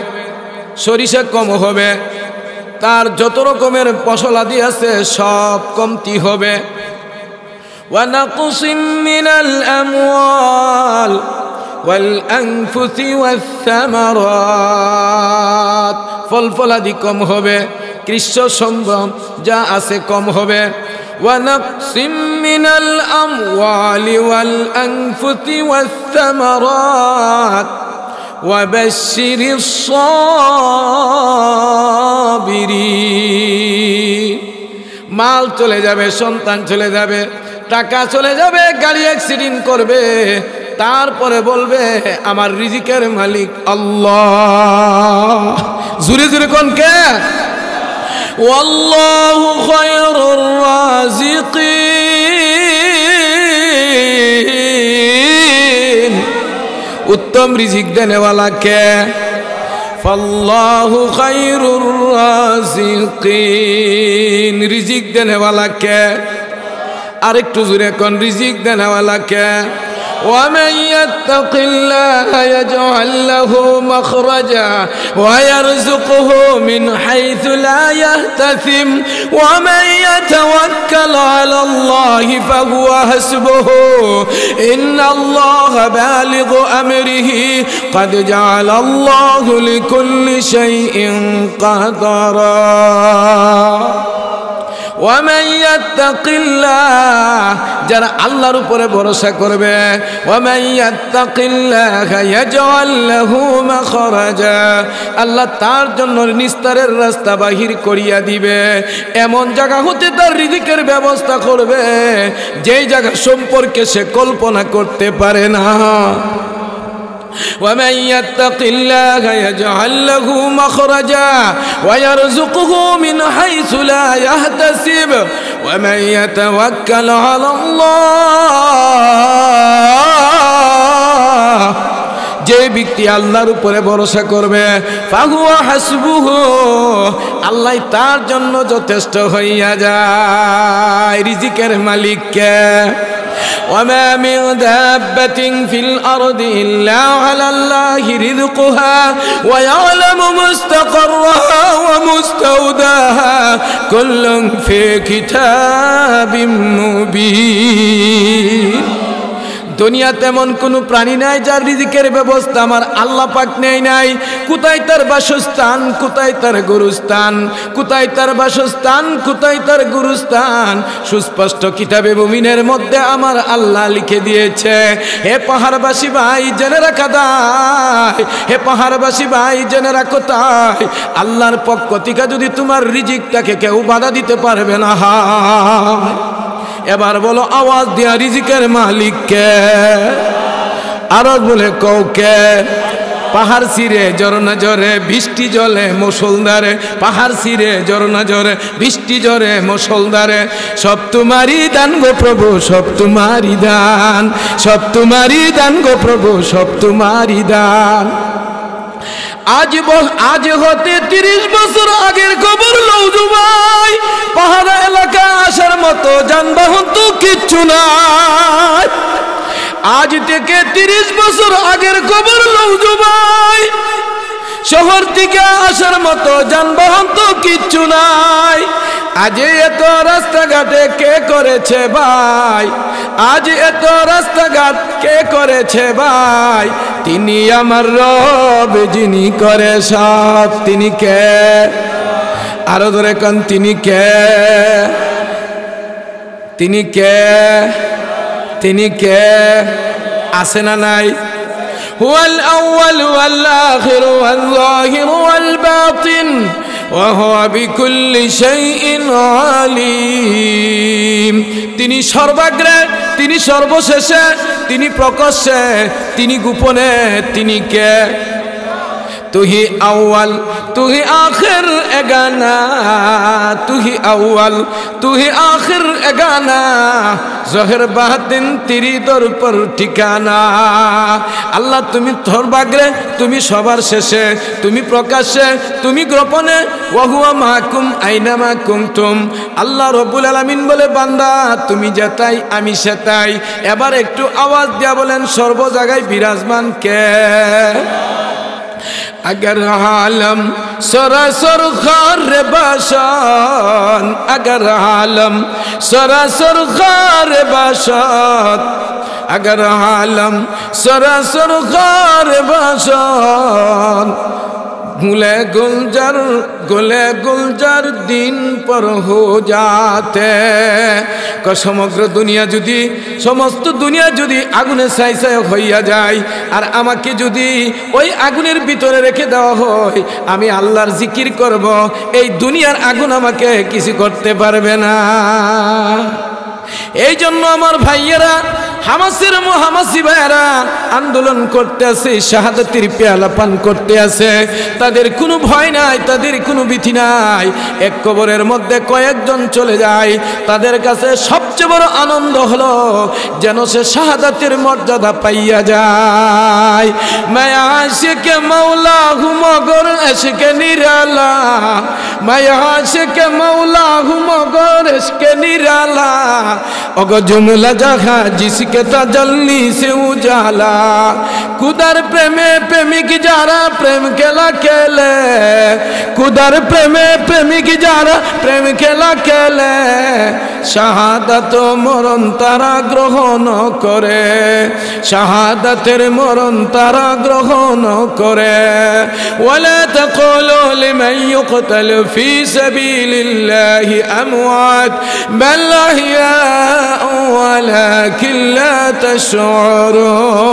সরিষা কম হবে, তার যত রকমের ফসলাদি আছে সব কমতি হবে। ওয়ানাকুসিম মিনাল আমওয়াল ওয়াল আনফুসি ওয়াস-সামারাত ফলফলাদি কম হবে, কৃষ্ণ সম্ভ্রম যা আছে কম হবে। ওয়ানাকসিম মিনাল আমওয়ালি ওয়াল আনফুসি ওয়াস-সামারাত ওয়াবাশশিরিস সাবিরিন মাল চলে যাবে, সন্তান চলে যাবে, টাকা চলে যাবে, গাড়ি অ্যাক্সিডেন্ট করবে, তারপরে বলবে আমার রিজিকের মালিক আল্লাহ। জোরে জোরে কোন কে? ওয়াল্লাহু খায়রুর রাযিকিন উত্তম রিজিক দেনেওয়ালা কে? ফাল্লাহু খায়রুর রাযিকিন রিজিক দেনেওয়ালা কে? আরেকটু জোরে কোন রিজিক দেনেওয়ালা কে? ومن يتق الله يجعل له مخرجا ويرزقه من حيث لا يحتسب ومن يتوكل على الله فهو حسبه إن الله بالغ أمره قد جعل الله لكل شيء قدرا ومن يتق الله যারা আল্লাহর উপরে ভরসা করবে ومن يتق الله يجعل له مخرجا আল্লাহ তার জন্য নিস্তারের রাস্তা বাহির করিয়া দিবে, এমন জায়গা হতে তার রিজিকের ব্যবস্থা করবে যেই জায়গা সম্পর্কে সে কল্পনা করতে পারে না। ومن يتق الله يجعل له مخرجا ويرزقه من حيث لا يحتسب ومن يتوكل على الله যে ব্যক্তি আল্লাহর উপরে ভরসা করবে ফাহুয়া হাসবুহু আল্লাহ তার জন্য যথেষ্ট হইয়া যায়। রিজিকের মালিক কে? وما من دابة في الأرض إلا على الله رزقها ويعلم مستقرها ومستودعها كل في كتاب مبين দুনিয়াতে এমন কোনো প্রাণী নাই যার রিজিকের ব্যবস্থা আমার আল্লাহ পাক নেই নাই। কোথায় তার বাসস্থান, কোথায় তার গুরুস্থান, কোথায় তার বাসস্থান, কোথায় তার গুরুস্থান সুস্পষ্ট কিতাবে মুমিনের মধ্যে আমার আল্লাহ লিখে দিয়েছে। হে পাহাড়বাসী ভাই জেনে রাখা দায়, হে পাহাড়বাসী ভাই জেনে রাখো তাই আল্লাহর পক্ষ থেকে যদি তোমার রিজিকটাকে কেউ বাধা দিতে পারবে না। এবার বলো আওয়াজ দিয়া রিজিকের মালিক কে? আরো বলে কৌকে? পাহাড় ছিঁড়ে ঝরনা ঝরে বৃষ্টি জলে মুষলধারে, পাহাড় ছিঁড়ে ঝরনা ঝরে বৃষ্টি ঝরে মুষলধারে, সব তোমারই দান গো প্রভু, সব তোমারই দান, সব তোমারই দান গো প্রভু, সব তোমারই দান। আজ হতে 30 বছর আগের খবর লৌজু ভাই, পাহাড় এলাকা আসার মতো যানবাহন তো কিচ্ছু নাই। আজ থেকে 30 বছর আগের খবর লৌজু ভাই, শহর থেকে আসার মতো যানবাহন তো কিচ্ছু নাই। আজ এত রাস্তাঘাটে কে করেছে ভাই, আজ এত রাস্তাঘাট কে করেছে ভাই? তিনি আমার রব, যিনি করে সব। তিনি কে? আরো ধরে কান, তিনি কে? তিনি কে? তিনি কে? আছে না নাই? হুয়াল আউয়াল ওয়াল আখির ওয়াল যাহির ওয়াল বাতিন ওয়া হুয়া বিকুল্লি শাইইন আলিম। তিনি সর্বাগ্রে, তিনি সর্বশেষে, তিনি প্রকাশ্যে, তিনি গোপনে। তিনি কে? তুহি আউয়াল তুহি আখির এগানা, তুহি আউয়াল তুহি আখির এগানা, জহের বাতিন তেরি দর পর ঠিকানা। আল্লাহ তুমি সর্বাগ্রে, তুমি সবার শেষে, তুমি প্রকাশ্যে, তুমি গোপনে। ওয়া হুয়া মাকুম আইনামা কুনতুম। আল্লাহ রাব্বুল আলামিন বলে, বান্দা তুমি যেতাই আমি সেতাই। এবার একটু আওয়াজ দিয়া বলেন, সর্ব জায়গায় বিরাজমান কে? अगर आलम सरासर खार बाशान, अगर आलम सरासर खार बाशात, अगर आलम सरासर खार बाशान, गुले गुलजार दिन पर हो जाते। সমগ্র দুনিয়া যদি, সমস্ত দুনিয়া যদি আগুনে ছাই ছাই হইয়া যায়, আর আমাকে যদি ওই আগুনের ভিতরে রেখে দেওয়া হয়, আমি আল্লাহর জিকির করব, এই দুনিয়ার আগুন আমাকে কিছু করতে পারবে না। এই জন্য আমার ভাইয়েরা, হামাসের হামাসি ভাইয়েরা আন্দোলন করতে আছে, শাহাদাতের পেয়ালা পান করতে আছে। তাদের কোনো ভয় নাই, তাদের কোনো ভীতি নাই। এক কবরের মধ্যে কয়েকজন চলে যায়, তাদের কাছে সবচেয়ে বড় আনন্দ হলো যেন সে শাহাদাতের মর্যাদা পাইয়া যায়। মায়া আশিকে মাওলা হু মগর আশিকে নিরালা, মায়া আশিকে মাওলা হু মগর আশিকে নিরালা, অগো জুমলা জাহা জিসকে তাজল্লি সে উজালা। খুদার প্রেমে প্রেমিক যারা প্রেম খেলা খেলে, খুদার প্রেমে প্রেমিক যারা প্রেম খেলা খেলে, শাহাদাত মরণ তারা গ্রহণ করে, শাহাদাতের মরণ তারা গ্রহণ করে। ওয়ালা তাকুলু লিমান ইউকতালু ফি সাবিলিল্লাহি আমওয়াত বাল আহইয়াউ ওয়ালাকিন লা তাশউরুন।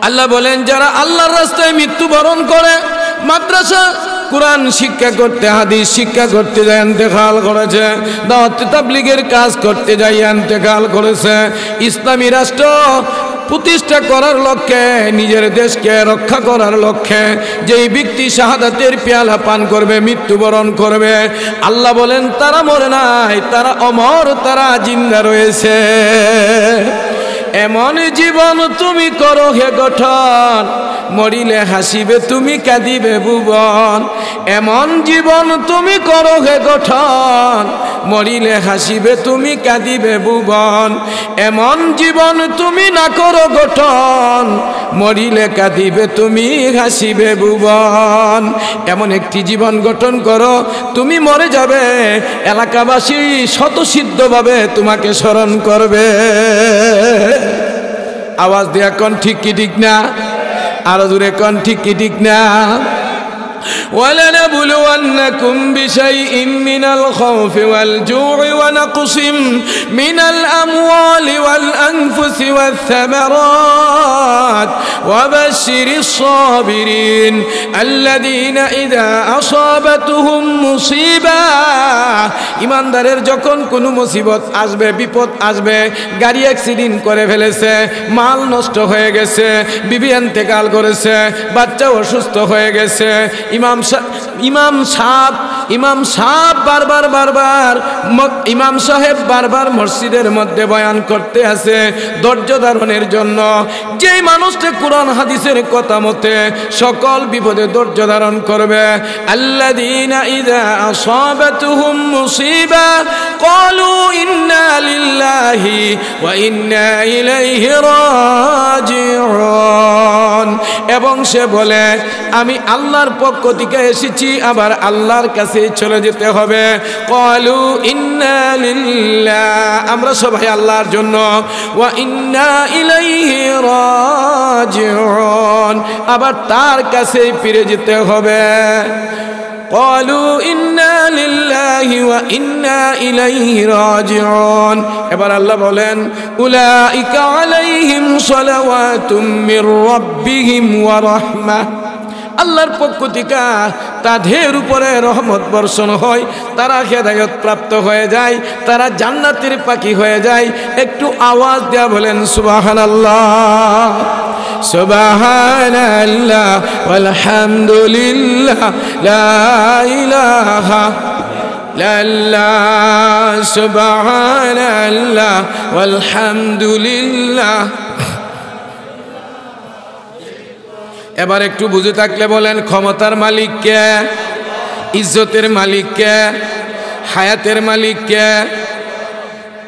আল্লাহ বলেন, যারা আল্লাহর রাস্তায় মৃত্যুবরণ করে, মাদ্রাসা কোরআন শিক্ষা করতে, হাদিস শিক্ষা করতে যায় ইন্তেকাল করেছে, দাওয়াত তাবলীগের কাজ করতে যায় ইন্তেকাল করেছে, ইসলামী রাষ্ট্র প্রতিষ্ঠা করার লক্ষ্যে, নিজের দেশকে রক্ষা করার লক্ষ্যে যেই ব্যক্তি শাহাদাতের পেয়ালা পান করবে, মৃত্যুবরণ করবে, আল্লাহ বলেন তারা মরে নাই, তারা অমর, তারা জিন্দা রয়েছে। এমন জীবন তুমি করো হে গঠন, মরিলে হাসিবে তুমি কাঁদিবে ভুবন। এমন জীবন তুমি করো হে গঠন, মরিলে হাসিবে তুমি কাঁদিবে ভুবন। এমন জীবন তুমি না করো গঠন, মরিলে কাঁদিবে তুমি হাসিবে ভুবন। এমন একটি জীবন গঠন করো, তুমি মরে যাবে, এলাকাবাসী স্বতঃসিদ্ধভাবে তোমাকে স্মরণ করবে। আওয়াজ দিয়া কোন ঠিক কি ঠিক না? আরো জোরে কোন ঠিক কি ঠিক না? ولنبلونكم بشيء من الخوف والجوع ونقص من الأموال والأنفس والثمرات وبشر الصابرين الذين إذا أصابتهم مصيبة। ইমানদারের যখন কোনো মুসিবত আসবে, বিপদ আসবে, গাড়ি অ্যাক্সিডেন্ট করে ফেলেছে, মাল নষ্ট হয়ে গেছে, বিবি ইন্তেকাল করেছে, বাচ্চা অসুস্থ হয়ে গেছে, ইমাম সাহেব ইমাম সাহেব বারবার মসজিদের মধ্যে বয়ান করতে আছে ধৈর্য ধারণের জন্য। যেই মানুষটা কুরআন হাদিসের কথা মতে সকল বিপদে ধৈর্য ধারণ করবে, আল্লাযীনা ইযা আসাবাতুহুম মুসিবা ক্বালু ইন্না লিল্লাহি ওয়া ইন্না ইলাইহি রাজিউন, এবং সে বলে আমি আল্লাহর পক্ষ থেকে এসেছি, আবার আল্লাহর কাছে চলে যেতে হবে। ক্বালু ইন্না লিল্লাহ, আমরা সবাই আল্লাহর জন্য, ওয়া ইন্না ইলাইহি রাজিউন, আবার তার কাছেই ফিরে যেতে হবে। ক্বালু ইন্না লিল্লাহি ওয়া ইন্না ইলাইহি রাজিউন, এবার আল্লাহ বলেন উলাইকা আলাইহিম সালাওয়াতুম মির রাব্বিহিম ওয়া রাহমাহ, আল্লাহর পক্ষ থেকে তাদের উপরে রহমত বর্ষণ হয়, তারা হেদায়েত প্রাপ্ত হয়ে যায়, তারা জান্নাতের পাখি হয়ে যায়। একটু আওয়াজ দেয়া বলেন সুবহানাল্লাহ, সুবহানাল্লাহ ওয়ালহামদুলিল্লাহ লা ইলাহা ইল্লাল্লাহ, সুবহানাল্লাহ ওয়ালহামদুলিল্লাহ। এবার একটু বুঝে থাকলে বলেন ক্ষমতার মালিক কে, ইজ্জতের মালিক কে, হায়াতের মালিক কে?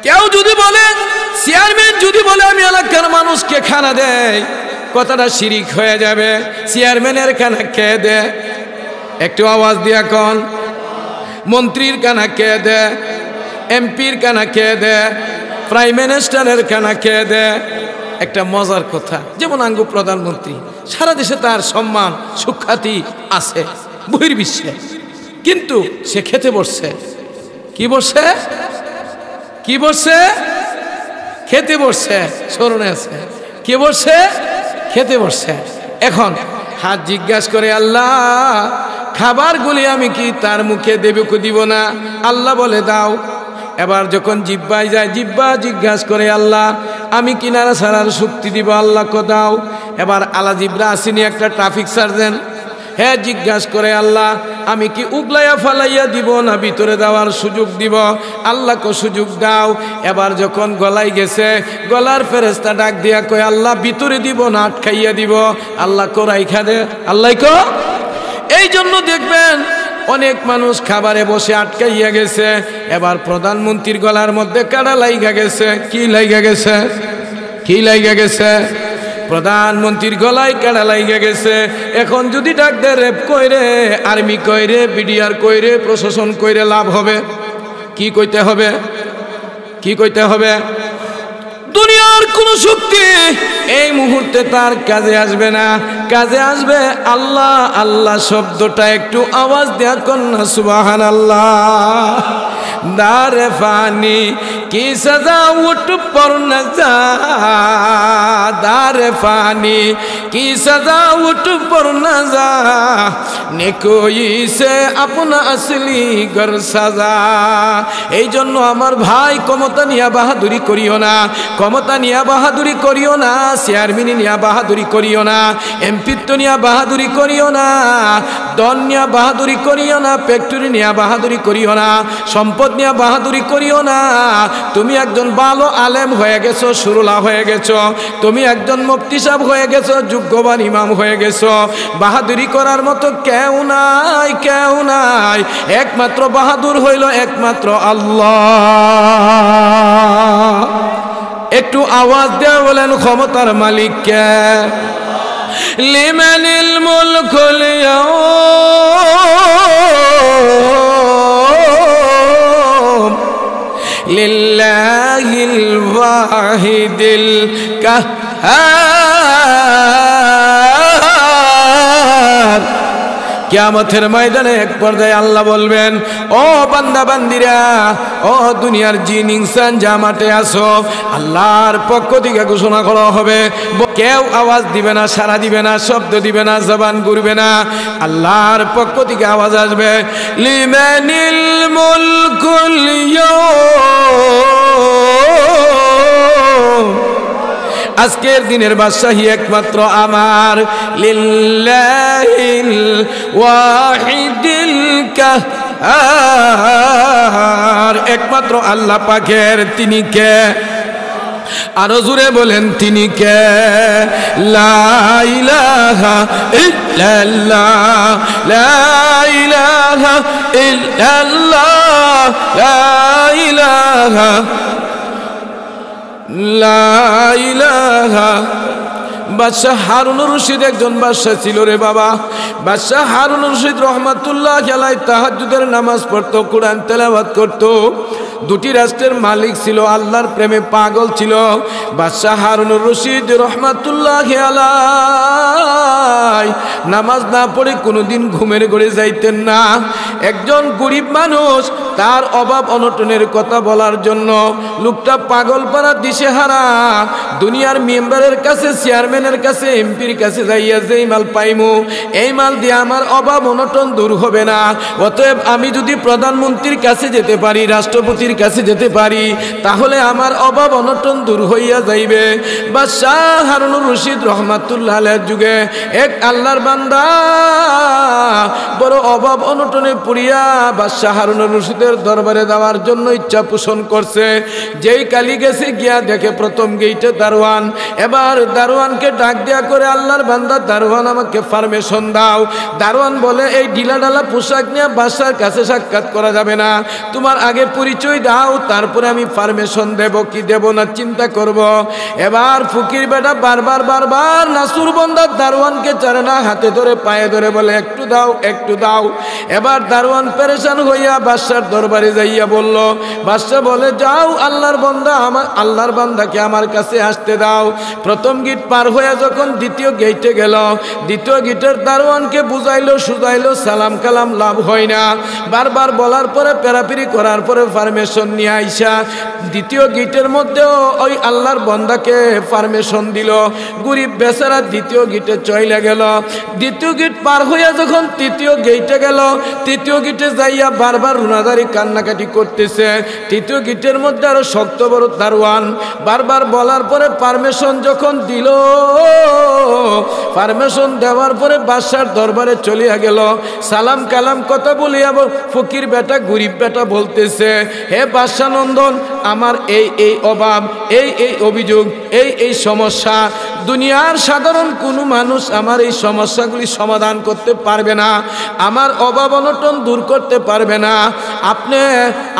কেউ যদি বলে, চেয়ারম্যান যদি বলে আমি এলাকার মানুষকে খানা দেয়, কথাটা শিরিক হয়ে যাবে। চেয়ারম্যানের খানা কে দেয়? একটু আওয়াজ দিয়া কোন। মন্ত্রীর খানা কে দেয়? এমপির খানা কে দেয়? প্রাইম মিনিস্টারের খানা কে দেয়? একটা মজার কথা, যেমন আঙ্গু প্রধানমন্ত্রী, সারা দেশে তার সম্মান সুখ্যাতি আছে বহির্বিশ্বে, কিন্তু সে খেতে বসছে। কি বসছে? কি বসছে? খেতে বসছে। স্মরণে আছে? কি বসছে? খেতে বসছে। এখন হাত জিজ্ঞাসা করে আল্লাহ খাবারগুলি আমি কি তার মুখে দেব কি দিব না? আল্লাহ বলে দাও। এবার যখন জিব্বায় যায়, জিব্বা জিজ্ঞাসা করে আল্লাহ আমি কিনারা ছাড়ার শক্তি দিব, আল্লাহ কো দাও। এবার আলা জিব্রা আসিনি একটা ট্রাফিক সার্জেন্ট, হ্যাঁ জিজ্ঞাসা করে আল্লাহ আমি কি উগলাইয়া ফালাইয়া দিব না ভিতরে দেওয়ার সুযোগ দিব? আল্লাহ কো সুযোগ দাও। এবার যখন গলায় গেছে, গলার ফেরেশতা ডাক দিয়া কয় আল্লাহ ভিতরে দিব না আটকাইয়া দিব? আল্লাহ কো রাইখা দে। আল্লাহ কো। এই জন্য দেখবেন অনেক মানুষ খাবারে বসে আটকাইয়া গেছে। এবার প্রধানমন্ত্রীর গলার মধ্যে কাটা লাইগা গেছে। কি লাইগা গেছে? কি লাইগা গেছে? প্রধানমন্ত্রীর গলায় কাটা লাইগা গেছে। এখন যদি ডাক দেয় রেপ কইরে, আর্মি কইরে, বিডিআর কইরে, প্রশাসন কইরে লাভ হবে? কি কইতে হবে? কি কইতে হবে? দুনিয়ার কোন শক্তি এই মুহূর্তে তার কাজে আসবে না। কাজে আসবে আল্লাহ। আল্লাহ শব্দটা একটু আওয়াজ দেয়া কন্যা সুবহানাল্লাহ। দারে ফানি কি সজা উঠ পর না যা, দারে ফানি কি সজা উঠ পর না যা, নে কোই সে আপনা আসলি গর সাজা। এই জন্য আমার ভাই ক্ষমতা নিয়া বাহাদুরি করিও না, ক্ষমতা নিয়া বাহাদুরি করিও না, চেয়ারম্যান নিয়া বাহাদুরি করিও না, এমপিত্ব নিয়া বাহাদুরি করিও না, দন নিয়া বাহাদুরি করিও না, ফ্যাক্টরি নিয়া বাহাদুরি করিও না, সম্পদ নিয়া বাহাদুরি করিও না। তুমি একজন ভালো আলেম হয়ে গেছো, সুরলা হয়ে গেছো, তুমি একজন মুফতি সাহেব হয়ে গেছো, যোগ্যবান ইমাম হয়ে গেছো। বাহাদুরি করার মতো কেউ নাই, কেউ নাই। একমাত্র বাহাদুর হইল একমাত্র আল্লাহ। একটু আওয়াজ দিয়ে বলেন ক্ষমতার মালিক কে? লিমানিল মুলকুল ইয়াউম লিল্লাহিল ওয়াহিদিল কাহ্হার। কিয়ামতের ময়দানে এক পর্যায়ে আল্লাহ বলবেন, ও বান্দা বান্দিরা, ও দুনিয়ার জিন ইনসান যা মাঠে আসো, আল্লাহর পক্ষ থেকে ঘোষণা করা হবে। কেউ আওয়াজ দিবে না, সাড়া দিবে না, শব্দ দিবে না, জবান ঘুরবে না। আল্লাহর পক্ষ থেকে আওয়াজ আসবে, লিমানিল মুলকুল ইয়াউম, আজকের দিনের বাদশাহী একমাত্র আমার। লিল্লাহিল ওয়াহিদিল কাহ্হার। আর একমাত্র আল্লাহ পাকের, তিনি কে? আরো জোরে বলেন তিনি কে? লা ইলাহা ইল্লাল্লাহ, লা ইলাহা ইল্লাল্লাহ, লা ইলাহা, লা ইলাহা। বাদশাহ হারুনুর রশিদ একজন বাদশাহ ছিল রে বাবা। বাদশাহ হারুনুর রশিদ রহমাতুল্লাহ আলাইহি তাহাজ্জুদের নামাজ পড়তো, কোরআন তেলাওয়াত করতো। দুটি রাষ্ট্রের মালিক ছিল, আল্লাহর প্রেমে পাগল ছিল। বাদশাহ হারুনুর রশিদ রহমাতুল্লাহ আলাইহি নামাজ না পড়ে কোনোদিন ঘুমের ঘরে যাইতেন না। একজন গরিব মানুষ, তার অভাব অনটনের কথা বলার জন্য লোকটা পাগল পাড়া দিশেহারা, দুনিয়ার মেম্বারের কাছে, চেয়ারম্যানের কাছে, এমপির কাছে যাইয়া যেই মাল পাইমু, এই মাল দিয়ে আমার অভাব অনটন দূর হবে না। অতএব আমি যদি প্রধানমন্ত্রীর কাছে যেতে পারি, রাষ্ট্রপতির কাছে যেতে পারি, তাহলে আমার অভাব অনটন দূর হইয়া যাইবে। বাদশাহ হারুনুর রশিদ রহমাতুল্লাহ আলাইহির যুগে এক আল্লাহর বান্দা বড় অভাব অনটনে পড়িয়া বাদশাহ হারুনুর রশিদের দরবারে যাওয়ার জন্য ইচ্ছা পোষণ করছে। যেই কালি গেছে, গিয়া দেখে প্রথম গেইটে দারোয়ান। এবার দারোয়ানকে ডাক দেয়া করে, আল্লাহর বান্দা দারোয়ান আমাকে পারমিশন দাও। দারোয়ান বলে, এই ঢিলাঢালা পোশাক নিয়ে বাদশার কাছে সাক্ষাৎ করা যাবে না, তোমার আগে পরিচয় দাও, তারপরে আমি পারমিশন দেব কি দেব না চিন্তা করব। এবার ফকির বেটা বারবার বারবার নাসুর বন্দার দারোয়ানকে চারে না, হাতে ধরে পায়ে ধরে বলে, একটু দাও, একটু দাও। এবার দারোয়ান পেরেশান হইয়া বাদশার দরবারে যাইয়া বলল। বাদশা বলে, যাও, আল্লাহর বান্দা, আমার আল্লাহর বান্দাকে আমার কাছে আসতে দাও। প্রথম গেট পার হইয়া যখন দ্বিতীয় গেটে গেল, দ্বিতীয় গেটের দারোয়ানকে বুঝাইলো সুজাইলো, সালাম কালাম লাভ হয় না। বারবার বলার পরে, পেরাপিরি করার পরে পারমিশন নিয়ে আইসা দ্বিতীয় গেটের মধ্যেও ওই আল্লাহর বান্দাকে পারমিশন দিল। গরিব বেচারা দ্বিতীয় গেটে চইলা গেল। দ্বিতীয় গেট পার হইয়া যখন তৃতীয় গেটে গেল, তৃতীয় গেটে যাইয়া বারবার রুনাদারি কান্নাকাটি করতেছে। তৃতীয় গেটের মধ্যে আরো শক্ত বড় দারোয়ান। বারবার বলার পরে পারমিশন যখন দিল, পারমিশন দেওয়ার পরে বাদশার দরবারে চলিয়া গেল। সালাম কালাম কথা বলিয়া ফকির বেটা, গরিব বেটা বলতেছে, হে বাদশা নন্দন, আমার এই অভাব, এই অভিযোগ, এই সমস্যা, দুনিয়ার সাধারণ কোনো মানুষ আমার এই সমস্যাগুলি সমাধান করতে পারবে না, আমার অভাব অনটন দূর করতে পারবে না।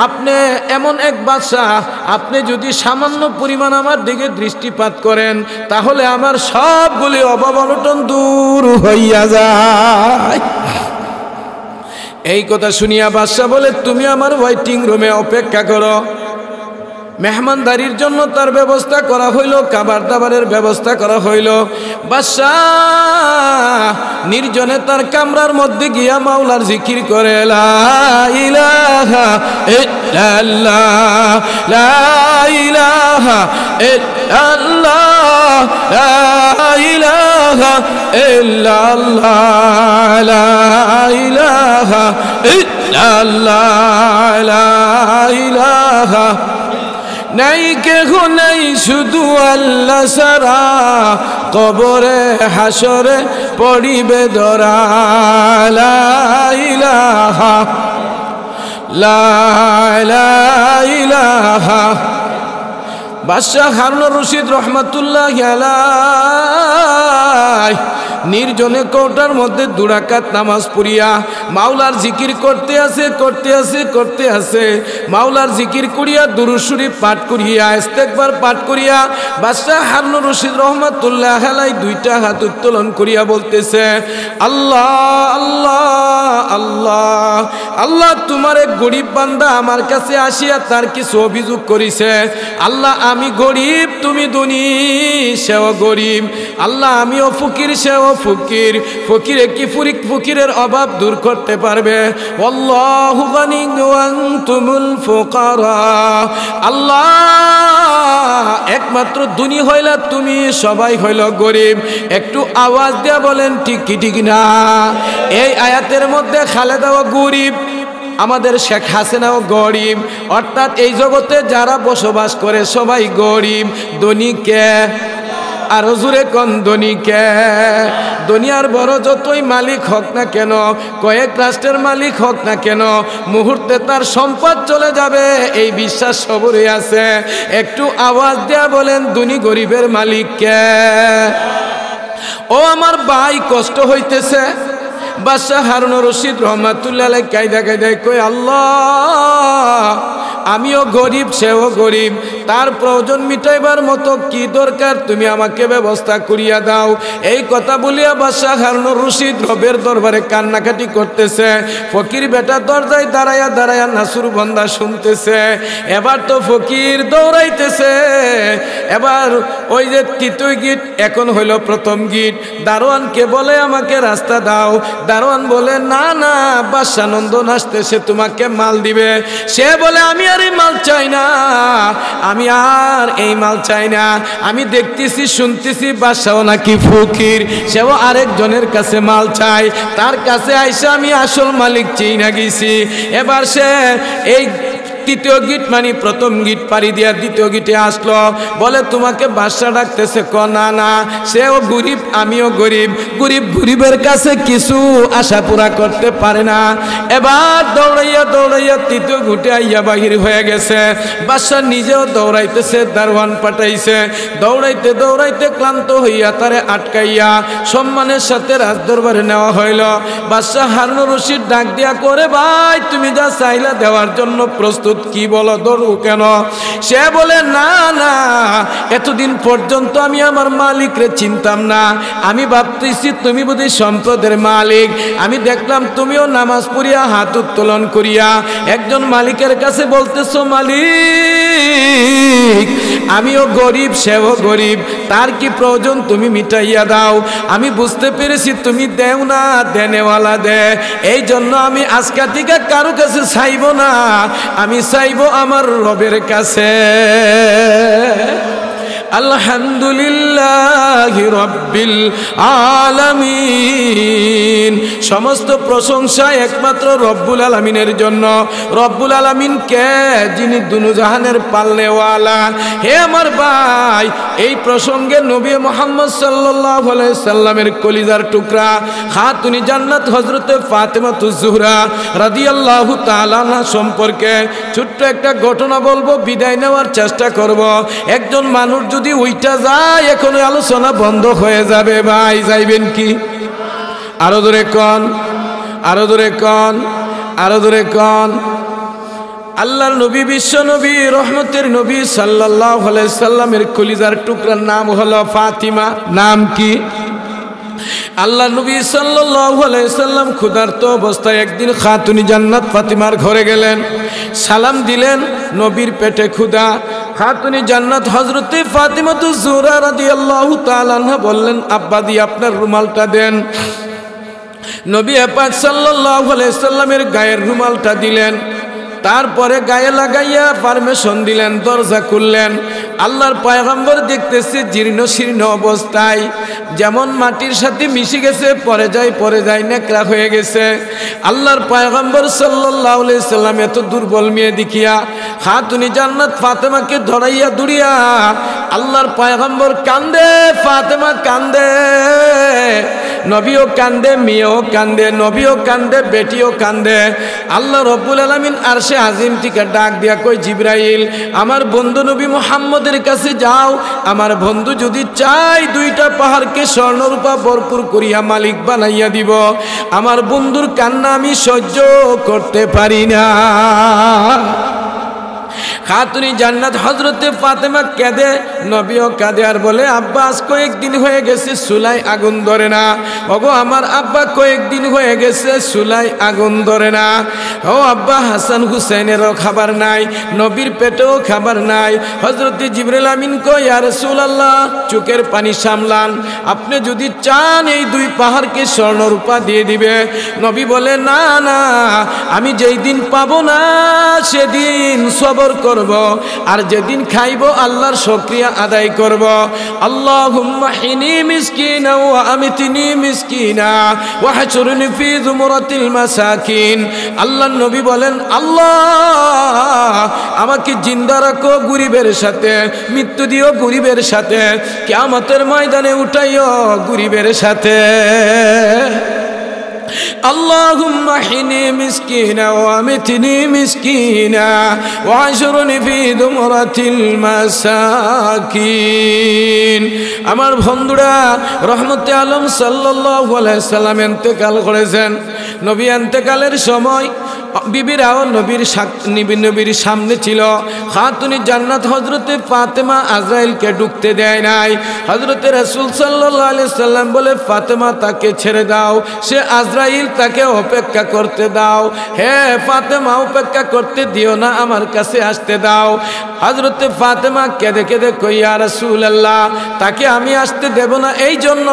আপনি এমন এক বাদশা, আপনি যদি সামান্য পরিমাণ আমার দিকে দৃষ্টিপাত করেন, তাহলে আমার সবগুলি অভাব অনটন দূর হইয়া যায়। এই কথা শুনিয়া বাদশা বলে, তুমি আমার ওয়েটিং রুমে অপেক্ষা করো। মেহমানদারির জন্য তার ব্যবস্থা করা হইল, খাবার দাবারের ব্যবস্থা করা হইল। বাদশাহ নির্জনে তার কামরার মধ্যে গিয়া মাওলার জিকির করে, লা ইলাহা ইল্লাল্লাহ, লা ইলাহা ইল্লাল্লাহ, লা ইলাহা ইল্লাল্লাহ, লা ইলাহা ইল্লাল্লাহ, লা ইলাহা নাই কেহ নাই শুধু আল্লাহ সারা, কবরে হাসরে পড়িবে ধরা, লা ইলাহা, লা ইলাহা। বাদশাহ হারুনুর রশিদ রহমাতুল্লাহ আলাইহি নির্জনে কোটার মধ্যে দুরাকাত নামাজ পড়িয়া মাওলার জিকির করতে আছে মাওলার জিকির করিয়া দুরূদ শরীফ পাঠ করিয়া ইস্তেগফার পাঠ করিয়া বাদশাহ হারুনুর রশিদ রহমাতুল্লাহ আলাইহি দুইটা হাত উত্তোলন করিয়া বলতেছে, আল্লাহ আল্লাহ আল্লাহ আল্লাহ, তোমার এক গরিব বান্দা আমার কাছে আসিয়া তার কিছু অভিযোগ করিছে। আল্লাহ, আমি গরিব, তুমি ধনী, সেও গরিব। আল্লাহ, আমিও ফকির, সেও ফকির। ফকিরে কি ফকিরের অভাব দূর করতে পারবে? আল্লাহু গানিয়্যুন ওয়া আনতুমুল ফুকারা। আল্লাহ, একমাত্র ধনী হইলা তুমি, সবাই হইল গরিব। একটু আওয়াজ দিয়া বলেন ঠিক কি ঠিক না? এই আয়াতের মধ্যে খালেদাও গরিব, আমাদের শেখ হাসিনাও গরিব, অর্থাৎ এই জগতে যারা বসবাস করে সবাই গরিব। ধনী কে? আর হুজুরে কোন ধনী কে? দুনিয়ার বড় যতই মালিক হোক না কেন, কয়েক রাষ্ট্রের মালিক হোক না কেন, মুহূর্তে তার সম্পদ চলে যাবে এই বিশ্বাস সবরে আছে। একটু আওয়াজ দেয়া বলেন ধনী গরিবের মালিক কে? ও আমার ভাই, কষ্ট হইতেছে। বাদশাহ হারুন রশিদ রহমাতুল্লাহ আলাইহি কায়দা কায়দায় কই, আল্লাহ আমিও গরিব, সেও গরিব, তার প্রয়োজন মিটাইবার মতো কি দরকার তুমি আমাকে ব্যবস্থা করিয়া দাও। এই কথা বলিয়া বাদশাহ হারুন রশিদ রবের দরবারে কান্নাকাটি করতেছে। ফকির বেটা দরজায় দাঁড়ায়া দাঁড়ায়া নাসুর বন্দা শুনতেছে। এবার তো ফকির দৌড়াইতেছে। এবার ওই যে তৃতীয় গীত এখন হইল প্রথম গীত। দারোয়ানকে বলে আমাকে রাস্তা দাও। দারোয়ান বলে না না, বাদশাহ নন্দন আসতেছে, তোমাকে মাল দিবে। সে বলে আমি আর এই মাল চাই না, আমি আর এই মাল চাই না। আমি দেখতেছি শুনতেছি বাদশাহ নাকি ফকির, সেও আরেকজনের কাছে মাল চাই। তার কাছে আইসা আমি আসল মালিক চিনা গেছি। এবার সে এই তৃতীয় গীত মানে প্রথম গীত পারি দিয়া দ্বিতীয় গীতে আসলো। বলে তোমাকে বাদশা ডাকতেছে। ক না না, সেও গরিব আমিও গরিব, গরিব গরিবের কাছে কিছু আশা পুরা করতে পারে না। এবার দৌড়াইয়া দৌড়াইয়া তৃতীয় গীতে আইয়া বাহির হয়ে গেছে। বাদশা নিজেও দৌড়াইতেছে, দারোয়ান পাঠাইছে। দৌড়াইতে দৌড়াইতে ক্লান্ত হইয়া তারে আটকাইয়া সম্মানের সাথে রাজদরবারে নেওয়া হইল। বাদশাহ হারুন রশিদ ডাক দিয়া করে, ভাই তুমি যা চাইলা দেওয়ার জন্য প্রস্তুত, কি বলো ধরু কেন? সে বলে না না, এতদিন পর্যন্ত আমি আমার মালিকরে চিনতাম না। আমি ভাবতেছি তুমি বোধহয় সম্পদের মালিক। আমি দেখলাম তুমিও নামাজ পড়িয়া হাত উত্তোলন করিয়া একজন মালিকের কাছে বলতেছো, মালিক আমিও গরিব, সেও গরিব, তার কি প্রয়োজন তুমি মিটাইয়া দাও। আমি বুঝতে পেরেছি তুমি দেও না, দেনেওয়ালা দে। এই জন্য আমি আজকে থেকে কারো কাছে চাইব না, আমি চাইব আমার রবের কাছে। আলহামদুলিল্লাহি রাব্বিল আলামিন। সমস্ত প্রশংসা একমাত্র রব্বুল আলামিনের জন্য। রব্বুল আলামিন কে? যিনি দুনুজাহানের পালনেওয়ালা। হে আমার ভাই, এই প্রসঙ্গে নবী মুহাম্মদ সাল্লাল্লাহু আলাইহি সাল্লামের কলিজার টুকরা খাতুনে জান্নাত হযরতে ফাতেমাতুজ জোহরা রাদিয়াল্লাহু তাআলা আনহা সম্পর্কে ছোট্ট একটা ঘটনা বলবো, বিদায় নেওয়ার চেষ্টা করব। একজন মানুষ যদি ওইটা যায়, এখন আলোচনা বন্ধ হয়ে যাবে। ভাই যাইবেন কি? আরো দূরে কন, আরো দূরে কন, আরো দূরে কন। আল্লাহর নবী, বিশ্ব নবী, রহমতের নবী সাল্লাল্লাহু আলাইহি সাল্লামের কলিজার টুকরার নাম হলো ফাতিমা। নাম কি? আল্লাহ নবী সাল্লাল্লাহু আলাইহি সাল্লাম ক্ষুধার্ত অবস্থায় একদিন খাতুনে জান্নাত ফাতিমার ঘরে গেলেন, সালাম দিলেন। নবীর পেটে ক্ষুধা। খাতুনে জান্নাত হযরতে ফাতিমাতুজ জোহরা রাদিয়াল্লাহু তাআলা আনহা বললেন, আব্বা দি আপনার রুমালটা দেন। নবী পাক সাল্লাল্লাহু আলাইহি সাল্লামের গায়ের রুমালটা দিলেন। তারপরে গায়ে লাগাইয়া পারমিশন দিলেন, দরজা খুললেন। আল্লাহর পয়গম্বর দেখতেছে জীর্ণ শীর্ণ অবস্থায়, যেমন মাটির সাথে মিশে গেছে, পরে যায় নেকড়া হয়ে গেছে। আল্লাহর পয়গম্বর সাল্লাল্লাহু আলাইহি সাল্লাম এত দুর্বল মেয়ে দেখিয়া খাতুনে জান্নাত ফাতেমাকে ধরাইয়া দুড়িয়া আল্লাহর পয়গম্বর কান্দে, ফাতেমা কান্দে, নবীও কান্দে, মেয়েও কান্দে, নবীও কান্দে, বেটিও কান্দে। আল্লাহ রব্বুল আলামিন আরশে আজিম থেকে ডাক দিয়া কই, জিবরাইল আমার বন্ধু নবী মুহাম্মদের কাছে যাও। আমার বন্ধু যদি চাই দুইটা পাহাড়কে স্বর্ণরূপা ভরপুর করিয়া মালিক বানাইয়া দিব। আমার বন্ধুর কান্না আমি সহ্য করতে পারি না। খাতুনে জান্নাত হযরতে ফাতেমা কাঁদে, নবীও কাঁদে আর বলে, আব্বা আজ কয়েকদিন হয়ে গেছে চুলায় আগুন ধরে না। ওগো আমার আব্বা, কয়েকদিন হয়ে গেছে চুলায় আগুন ধরে না। ও আব্বা, হাসান হুসাইনেরও খাবার নাই, নবীর পেটেও খাবার নাই। হযরতে জিবরাইল আমিন কয়, ইয়া রাসূলুল্লাহ চোখের পানি সামলান, আপনি যদি চান এই দুই পাহাড়কে স্বর্ণরূপা দিয়ে দিবে। নবী বলে, না না, আমি যেই দিন পাবো না সেদিন সবর করব। করব আর যেদিন খাইব আল্লাহর শুকরিয়া আদায় করব। আল্লাহুম্মা হিনি মিসকিনা ওয়া আমিতনি মিসকিনা ওয়া হাশরনি ফি যুমরাতিল মাসাকিন। আল্লাহর নবী বলেন, আল্লাহ আমাকে জিন্দা রাখো গরিবের সাথে, মৃত্যু দিও গরিবের সাথে, কিয়ামতের ময়দানে উঠাইও গরিবের সাথে। اللهم احيني مسكينا وامتني مسكينا واحشرني في زمرة المساكين। আমার বন্ধুরা, রহমতে আলম সাল্লাল্লাহু আলাইহি সাল্লাম ইন্তেকাল করেছেন। নবী ইন্তেকালের সময় বিবিরাও নবীর সামনে ছিল। খাতুনে জান্নাত হযরতে ফাতেমা আজরাইলকে ঢুকতে দেয় নাই। হযরতে রাসূল সাল্লাল্লাহু আলাইহি সাল্লাম বলে, ফাতেমা তাকে ছেড়ে দাও, সে আজরাইল, তাকে অপেক্ষা করতে দাও। হে ফাতেমা, অপেক্ষা করতে দিও না, আমার কাছে আসতে দাও। হযরতে ফাতেমা কেঁদে কেঁদে কই, ইয়া রাসূলুল্লাহ, তাকে আমি আসতে দেব না, এই জন্য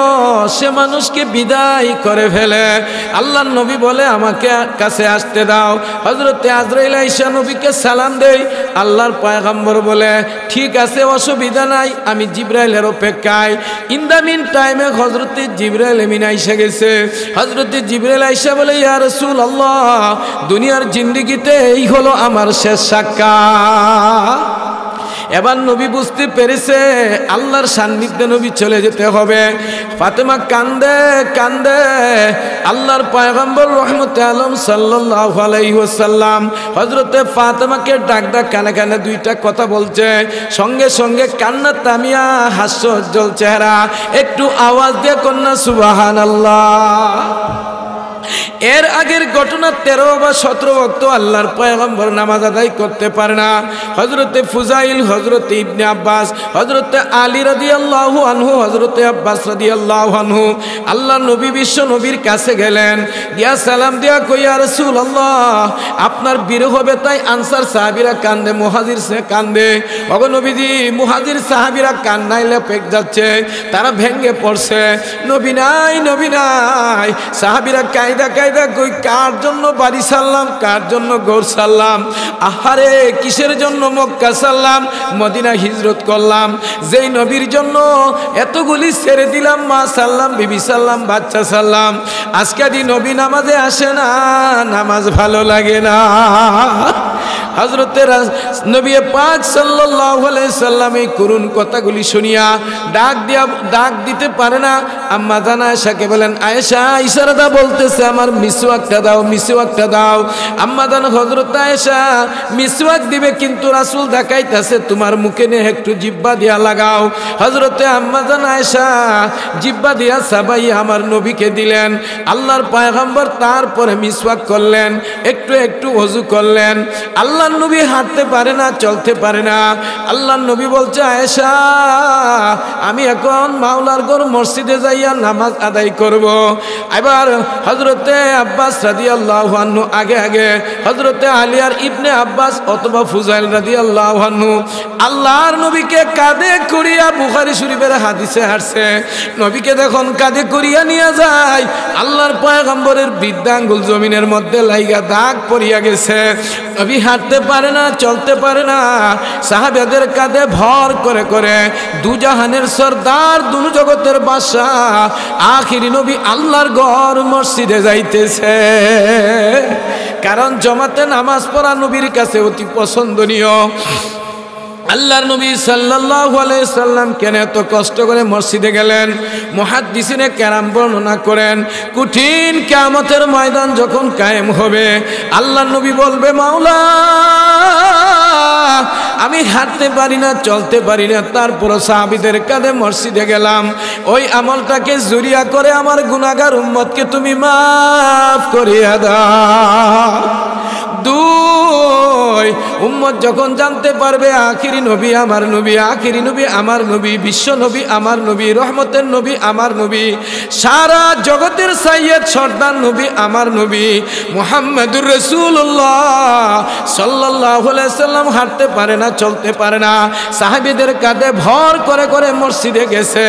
সে মানুষকে বিদায় করে ফেলে। আল্লাহর নবী বলে, আমাকে কাছে আসতে দাও। হযরতে আজরাইল আইসা নবীকে সালাম দেই। আল্লাহর পয়গম্বর বলে, ঠিক আছে, অসুবিধা নাই, আমি জিবরাইলের অপেক্ষায়। ইন দ্য মিন টাইমে হযরতে জিবরাইল আমিন আইসা গেছে। হযরতে জিবরাইল আইসা বলে, ইয়া রাসূলুল্লাহ, দুনিয়ার জিন্দেগিতে এই হলো আমার শেষ সাক্ষাৎ। এবার নবী বুঝতে পেরেছে আল্লাহর সান্নিধ্যে নবী চলে যেতে হবে। ফাতেমা কান্দে কান্দে আল্লাহর পয়গম্বর রহমতে আলম সাল্লাল্লাহু আলাইহি ওয়াসাল্লাম হযরতে ফাতেমাকে ডাক ডাক কানে কানে দুইটা কথা বলছে। সঙ্গে সঙ্গে কান্না থামিয়া হাস্যোজ্জ্বল চেহারা, একটু আওয়াজ দিয়ে কন্যা সুবহানাল্লাহ। এর আগের ঘটনা 13 বা 17 ওয়াক্ত আল্লাহর পয়গম্বর নামাজ আদায় করতে পারে না। হযরতে ফুজাইল, হযরতে ইবনে আব্বাস, হযরতে আলী রাদিয়াল্লাহু আনহু, হযরতে আব্বাস রাদিয়াল্লাহু আনহু আল্লাহর নবী বিশ্ব নবীর কাছে গেলেন। গিয়া সালাম দিয়া কই, ইয়া রাসূলুল্লাহ, আপনার বিরহ হবে তাই আনসার সাহাবীরা কান্দে, মুহাজির সে কান্দে। ওগো নবীজি, মুহাজির সাহাবীরা কান্নাইলে পেক যাচ্ছে, তারা ভেঙে পড়ছে। নবী নাই, নবী নাই। সাহাবীরা কায়দা কায়দা কই, কার জন্য বাড়ি ছাড়লাম, কার জন্য ঘর ছাড়লাম, আহারে কিসের জন্য মক্কা ছাড়লাম, মদিনা হিজরত করলাম, যেই নবীর জন্য এতগুলি ছেড়ে দিলাম, মা ছাড়লাম, বিবি ছাড়লাম, বাচ্চা ছাড়লাম, আজকে দি নবী নামাজে আসে না, নামাজ ভালো লাগে না। হযরতে নবী পাক সাল্লাল্লাহু আলাইহি সাল্লাম এই করুণ কথাগুলি শুনিয়া ডাক দিতে পারে না। আম্মা জান আয়েশাকে বলেন, আয়েশা, ইশারাটা বলতেছে আমার মিসওয়াকটা দাও, মিসওয়াকটা দাও। আম্মা জান হযরত আয়েশা মিসওয়াক দিবে, কিন্তু রাসূল দেখাইতেছে তোমার মুখে নিয়ে একটু জিহ্বা দিয়া লাগাও। হযরতে আম্মা জান আয়েশা জিহ্বা দিয়া সাবাই আমার নবীকে দিলেন। আল্লাহর পয়গম্বর তারপরে মিসওয়াক করলেন, একটু একটু ওযু করলেন। আল্লাহর নবী হাঁটতে পারে না, চলতে পারে না। আল্লাহর নবী বলছে, আয়েশা, আমি এখন মাওলার ঘর মসজিদে যাইয়া নামাজ আদায় করব। এবার হযরতে আব্বাস রাদিয়াল্লাহু আনহু আগে আগে, হযরতে আলী আর ইবনে আব্বাস অথবা ফুজাইল রাদিয়াল্লাহু আনহু আল্লাহর নবীকে কাঁধে করিয়া, বুখারী শরীফের হাদিসে আসছে, নবীকে যখন কাঁধে করিয়া নিয়ে যায়, আল্লাহর পয়গম্বরের বৃদ্ধাঙ্গুল জমিনের মধ্যে লাইগা দাগ পড়িয়া গেছে। নবী হাঁটতে পারে না, চলতে পারে না। সাহাবাদের কাঁধে ভর করে করে দুজাহানের সরদার, দুনু জগতের বাদশাহ আখিরি নবী আল্লাহর ঘর মসজিদে যাইতেছে। কারণ জমাতে নামাজ পড়া নবীর কাছে অতি পছন্দনীয়। আল্লাহর নবী সাল্লাল্লাহু আলাইহি সাল্লাম কেন এত কষ্ট করে মসজিদে গেলেন? মুহাদ্দিসিনে কেরাম বর্ণনা করেন, কঠিন কিয়ামতের ময়দান যখন কায়েম হবে, আল্লাহর নবী বলবে, মাওলা, আমি হাঁটতে পারি না, চলতে পারি না, তারপর সাহাবীদের কাঁধে মসজিদে গেলাম। ওই আমলটাকে জুরিয়া করে আমার গুনাহগার উম্মতকে তুমি মাফ করিয়া দাও। দুই, উম্মত যখন জানতে পারবে আখিরি নবী আমার নবী, আখিরি নবী আমার নবী, বিশ্ব নবী আমার নবী, রহমতের নবী আমার নবী, সারা জগতের সাইয়্যেদ সর্দার নবী আমার নবী মুহাম্মদুর রাসূলুল্লাহ সাল্লাল্লাহু আলাইহি সাল্লাম হাঁটতে পারে না, চলতে পারে না, সাহাবীদের কাঁধে ভর করে করে মসজিদে গেছে।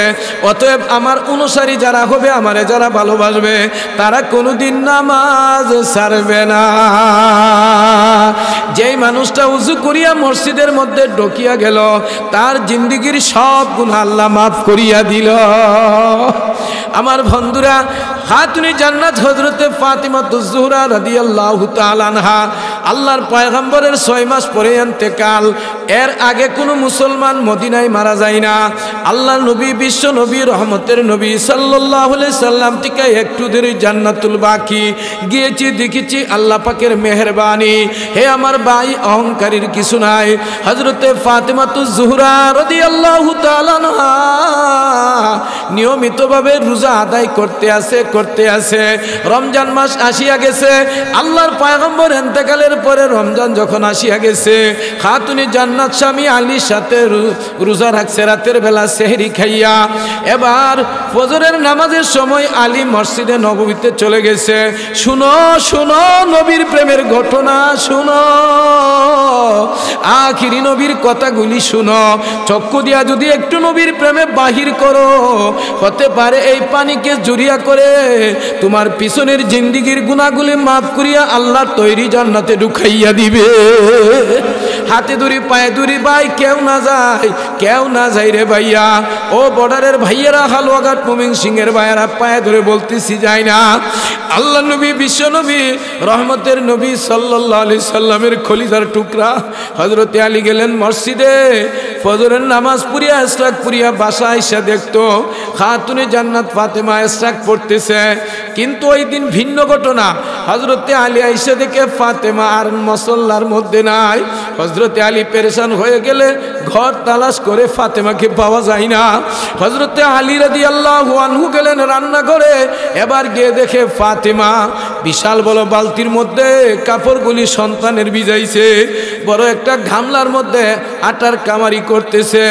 অতএব আমার অনুসারী যারা হবে, আমারে যারা ভালোবাসবে, তারা কোনোদিন নামাজ ছাড়বে না। যেই মানুষটা 5টা উযু করিয়া মসজিদের মধ্যে ঢুকিয়া গেল, তার জিন্দেগীর সব গুনাহ আল্লাহ মাফ করিয়া দিল। আমার বন্ধুরা, খাতুনে জান্নাত হযরতে ফাতিমাতুজ জোহরা রাদিয়াল্লাহু তাআলা আনহা, আল্লাহর পয়গম্বরের 6 মাস পরে ইন্তেকাল। এর আগে কোনো মুসলমান মদিনায় মারা যায় না। আল্লাহর নবী, বিশ্ব নবী, রহমতের নবী সাল্লাল্লাহু আলাইহি সাল্লাম থেকে একটু দূরে জান্নাতুল বাকি গিয়েছি, দেখেছি আল্লাহ পাকের মেহেরবানি। হে আমার ভাই, অহংকারীর কিছু নাই। হযরতে ফাতিমাতুজ জোহরা রাদিয়াল্লাহু তাআলা আনহা নিয়মিতভাবে রোজা আদায় করতে আছে। রমজান মাস আসিয়া গেছে। আল্লাহর পয়গম্বর ইন্তেকালের পরে রমজান যখন আসিয়া গেছে, খাতুনে জান্নাত স্বামী আলীর সাথে রোজা রাখছে রাতের বেলা সেহরি খাইয়া। এবার ফজরের নামাজের সময় আলী মসজিদে নববীতে চলে গেছে। শুনো শুনো নবীর প্রেমের ঘটনা শুনো, আখিরি নবীর কথাগুলি শুনো। চক্ষু দিয়া যদি একটু নবীর প্রেমে বাহির করো, হতে পারে এই পানিকে জড়িয়া করে তোমার পিছনের জিন্দেগীর গুনাহগুলি মাফ করিয়া আল্লাহ তৈরি জান্নাতে ঢুকাইয়া দিবে। হাতে ধরি পায়ে ধরি ভাই, কেউ না যায় রে ভাইয়া। ও বর্ডারের ভাইয়েরা, হালুয়াঘাট মুমিন সিংহের ভাইয়েরা, পায়ে ধরে বলতেছি যায় না। আল্লাহ নবী, বিশ্ব নবী, রহমতের নবী সাল্লাল্লাহু আলাইহি সাল্লামের খলিজার টুকরা হযরতে আলী গেলেন মসজিদে। ফজরের নামাজ পড়িয়া ইশরাক পড়িয়া বাসা আইসা দেখতো খাতুনে জান্নাত ফাতেমা ইশরাক পড়তেছে। কিন্তু ওই দিন ভিন্ন ঘটনা। হযরতে আলী আইসা দেখে ফাতেমা আর মুসল্লার মধ্যে নাই। হযরতে আলী পেরেশান হয়ে গেলে ঘর তালাশ করে ফাতেমাকে পাওয়া যায় না। হযরতে আলী রাদিয়াল্লাহু আনহু গেলেন রান্নাঘরে। এবার গিয়ে দেখে ফাতেমা বিশাল বড় বালতির মধ্যে কাপড়গুলি সন্তানের ভিজাইছে, বড় একটা গামলার মধ্যে আটার কামারি করতেছে।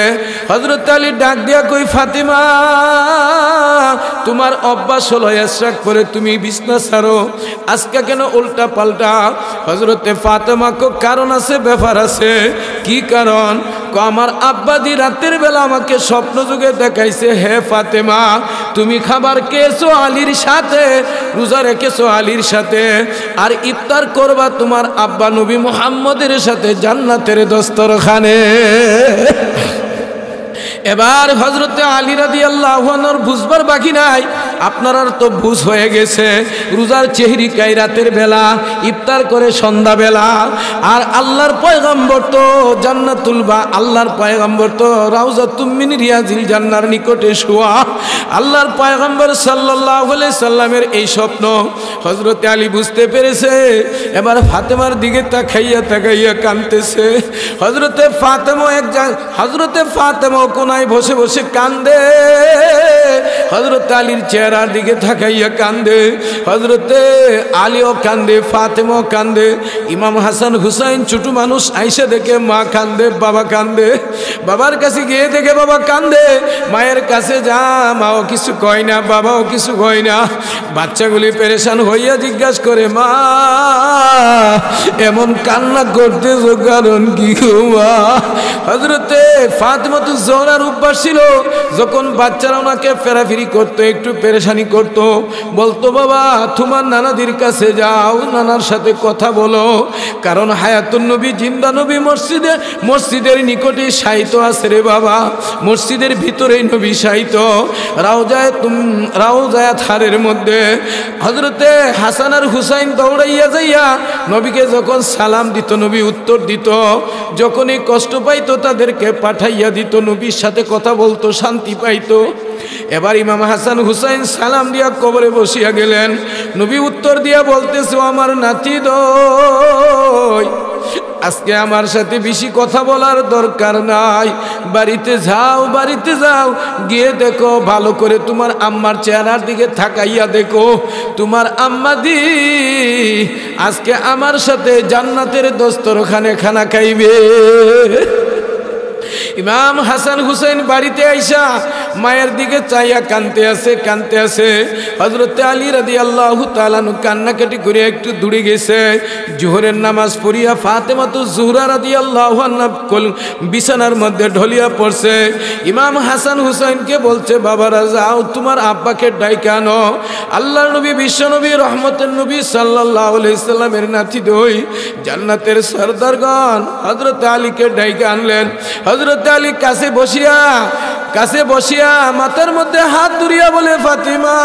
হযরত আলী ডাক দিয়া কই, ফাতেমা, তোমার অভ্যাস হলো ইশরাক করে তুমি বিছনা ছাড়ো, আজকে কেন উল্টা পাল্টা? হযরতে ফাতেমা কো, কারণ আছে, ব্যাপার আছে। কি কারণ? আমার আব্বাদি রাতের বেলা আমাকে স্বপ্ন যুগে দেখাইছে, হে ফাতেমা, তুমি খাবার খেয়েছো আলীর সাথে, রোজা রেখেছো আলীর সাথে, আর ইফতার করবা তোমার আব্বা নবী মুহাম্মদের সাথে জান্নাতের দস্তরখানে। এবার হযরতে আলী রাদিয়াল্লাহু আনহুর বুঝবার বাকি নাই। আপনার তো বুঝ হয়ে গেছে, রোজার চেহারি খাই রাতের বেলা, ইফতার করে সন্ধ্যা বেলা। আর আল্লাহর পয়গম্বর তো জান্নাতুল বা আল্লাহর পয়গম্বর তো রাউজাতুম মিন রিয়াজিল জান্নার নিকটে শোয়া। আল্লাহর পয়গম্বর সাল্লাল্লাহু আলাইহি সাল্লামের এই স্বপ্ন হযরতে আলী বুঝতে পেরেছে। এবার ফাতেমার দিকে তাকাইয়া কাঁদতেছে। হযরতে ফাতেমা কোনায় বসে বসে কান্দে। হযরত আলীর চেহারার দিকে তাকাইয়া কান্দে। হযরতে আলীও কান্দে, ফাতেমাও কান্দে। ইমাম হাসান হুসাইন ছোট মানুষ আইসা দেখে মা কান্দে, বাবা কান্দে। বাবার কাছে গিয়ে দেখে বাবা কান্দে। মায়ের কাছে যা, মাও কিছু কয় না, বাবাও কিছু কয় না। বাচ্চাগুলি পেরেশান হইয়া জিজ্ঞাসা করে, মা এমন কান্না করতেছো কারণ কি গো মা? হযরতে ফাতেমাতুজ জোহরার অভ্যাস ছিল, যখন বাচ্চারা ওনাকে ফেরাফিরি করতো, একটু পেরেশানি করতো, বলতো, বাবা তোমার নানাদির কাছে যাও, নানার সাথে কথা বলো, কারণ হায়াতুন নবী, জিন্দা নবী মসজিদের নিকটে শায়িত আছে রে বাবা, মসজিদের ভিতরেই নবী শায়িত, রাউজায়ে থারের মধ্যে। হযরতে হাসান আর হুসাইন দৌড়াইয়া যাইয়া নবীকে যখন সালাম দিত, নবী উত্তর দিত। যখনই কষ্ট পাইতো তাদেরকে পাঠাইয়া দিত, নবীর সাথে কথা বলতো, শান্তি পাইতো। এবার ইমাম হাসান হুসাইন সালাম দিয়া কবরে বসিয়া গেলেন। নবী উত্তর দিয়া বলতেছে, আমার নাতি দই, আজকে আমার সাথে বেশি কথা বলার দরকার নাই, বাড়িতে যাও, গিয়ে দেখো ভালো করে, তোমার আম্মার চেহারার দিকে তাকাইয়া দেখো, তোমার আম্মাদি আজকে আমার সাথে জান্নাতের দস্তরখানে খানা খাইবে। ইমাম হাসান হুসেন বাড়িতে আইসা মায়ের দিকে চাইয়া কানতে আছে। হযরতে আলী রাদিয়াল্লাহু তাআলা কান্নাকাটি করে একটু দূরে গেছে। জোহরের নামাজ পড়িয়া ফাতেমাতু জোহরা রাদিয়াল্লাহু আনহা বিছানার মধ্যে ঢলিয়া পড়ছে। ইমাম হাসান হুসাইনকে বলছে, বাবারা যাও তোমার আব্বাকে ডাইকা আনো। আল্লাহর নবী বিশ্বনবী রহমতের নবী সাল্লাল্লাহু আলাইহি সাল্লামের নাতি দই জান্নাতের সরদারগণ হযরতে আলীকে ডাইকা আনলেন। হযরতে আলী কাছে বসিয়া মাথার মধ্যে হাত ধরিয়া বলে, ফাতিমা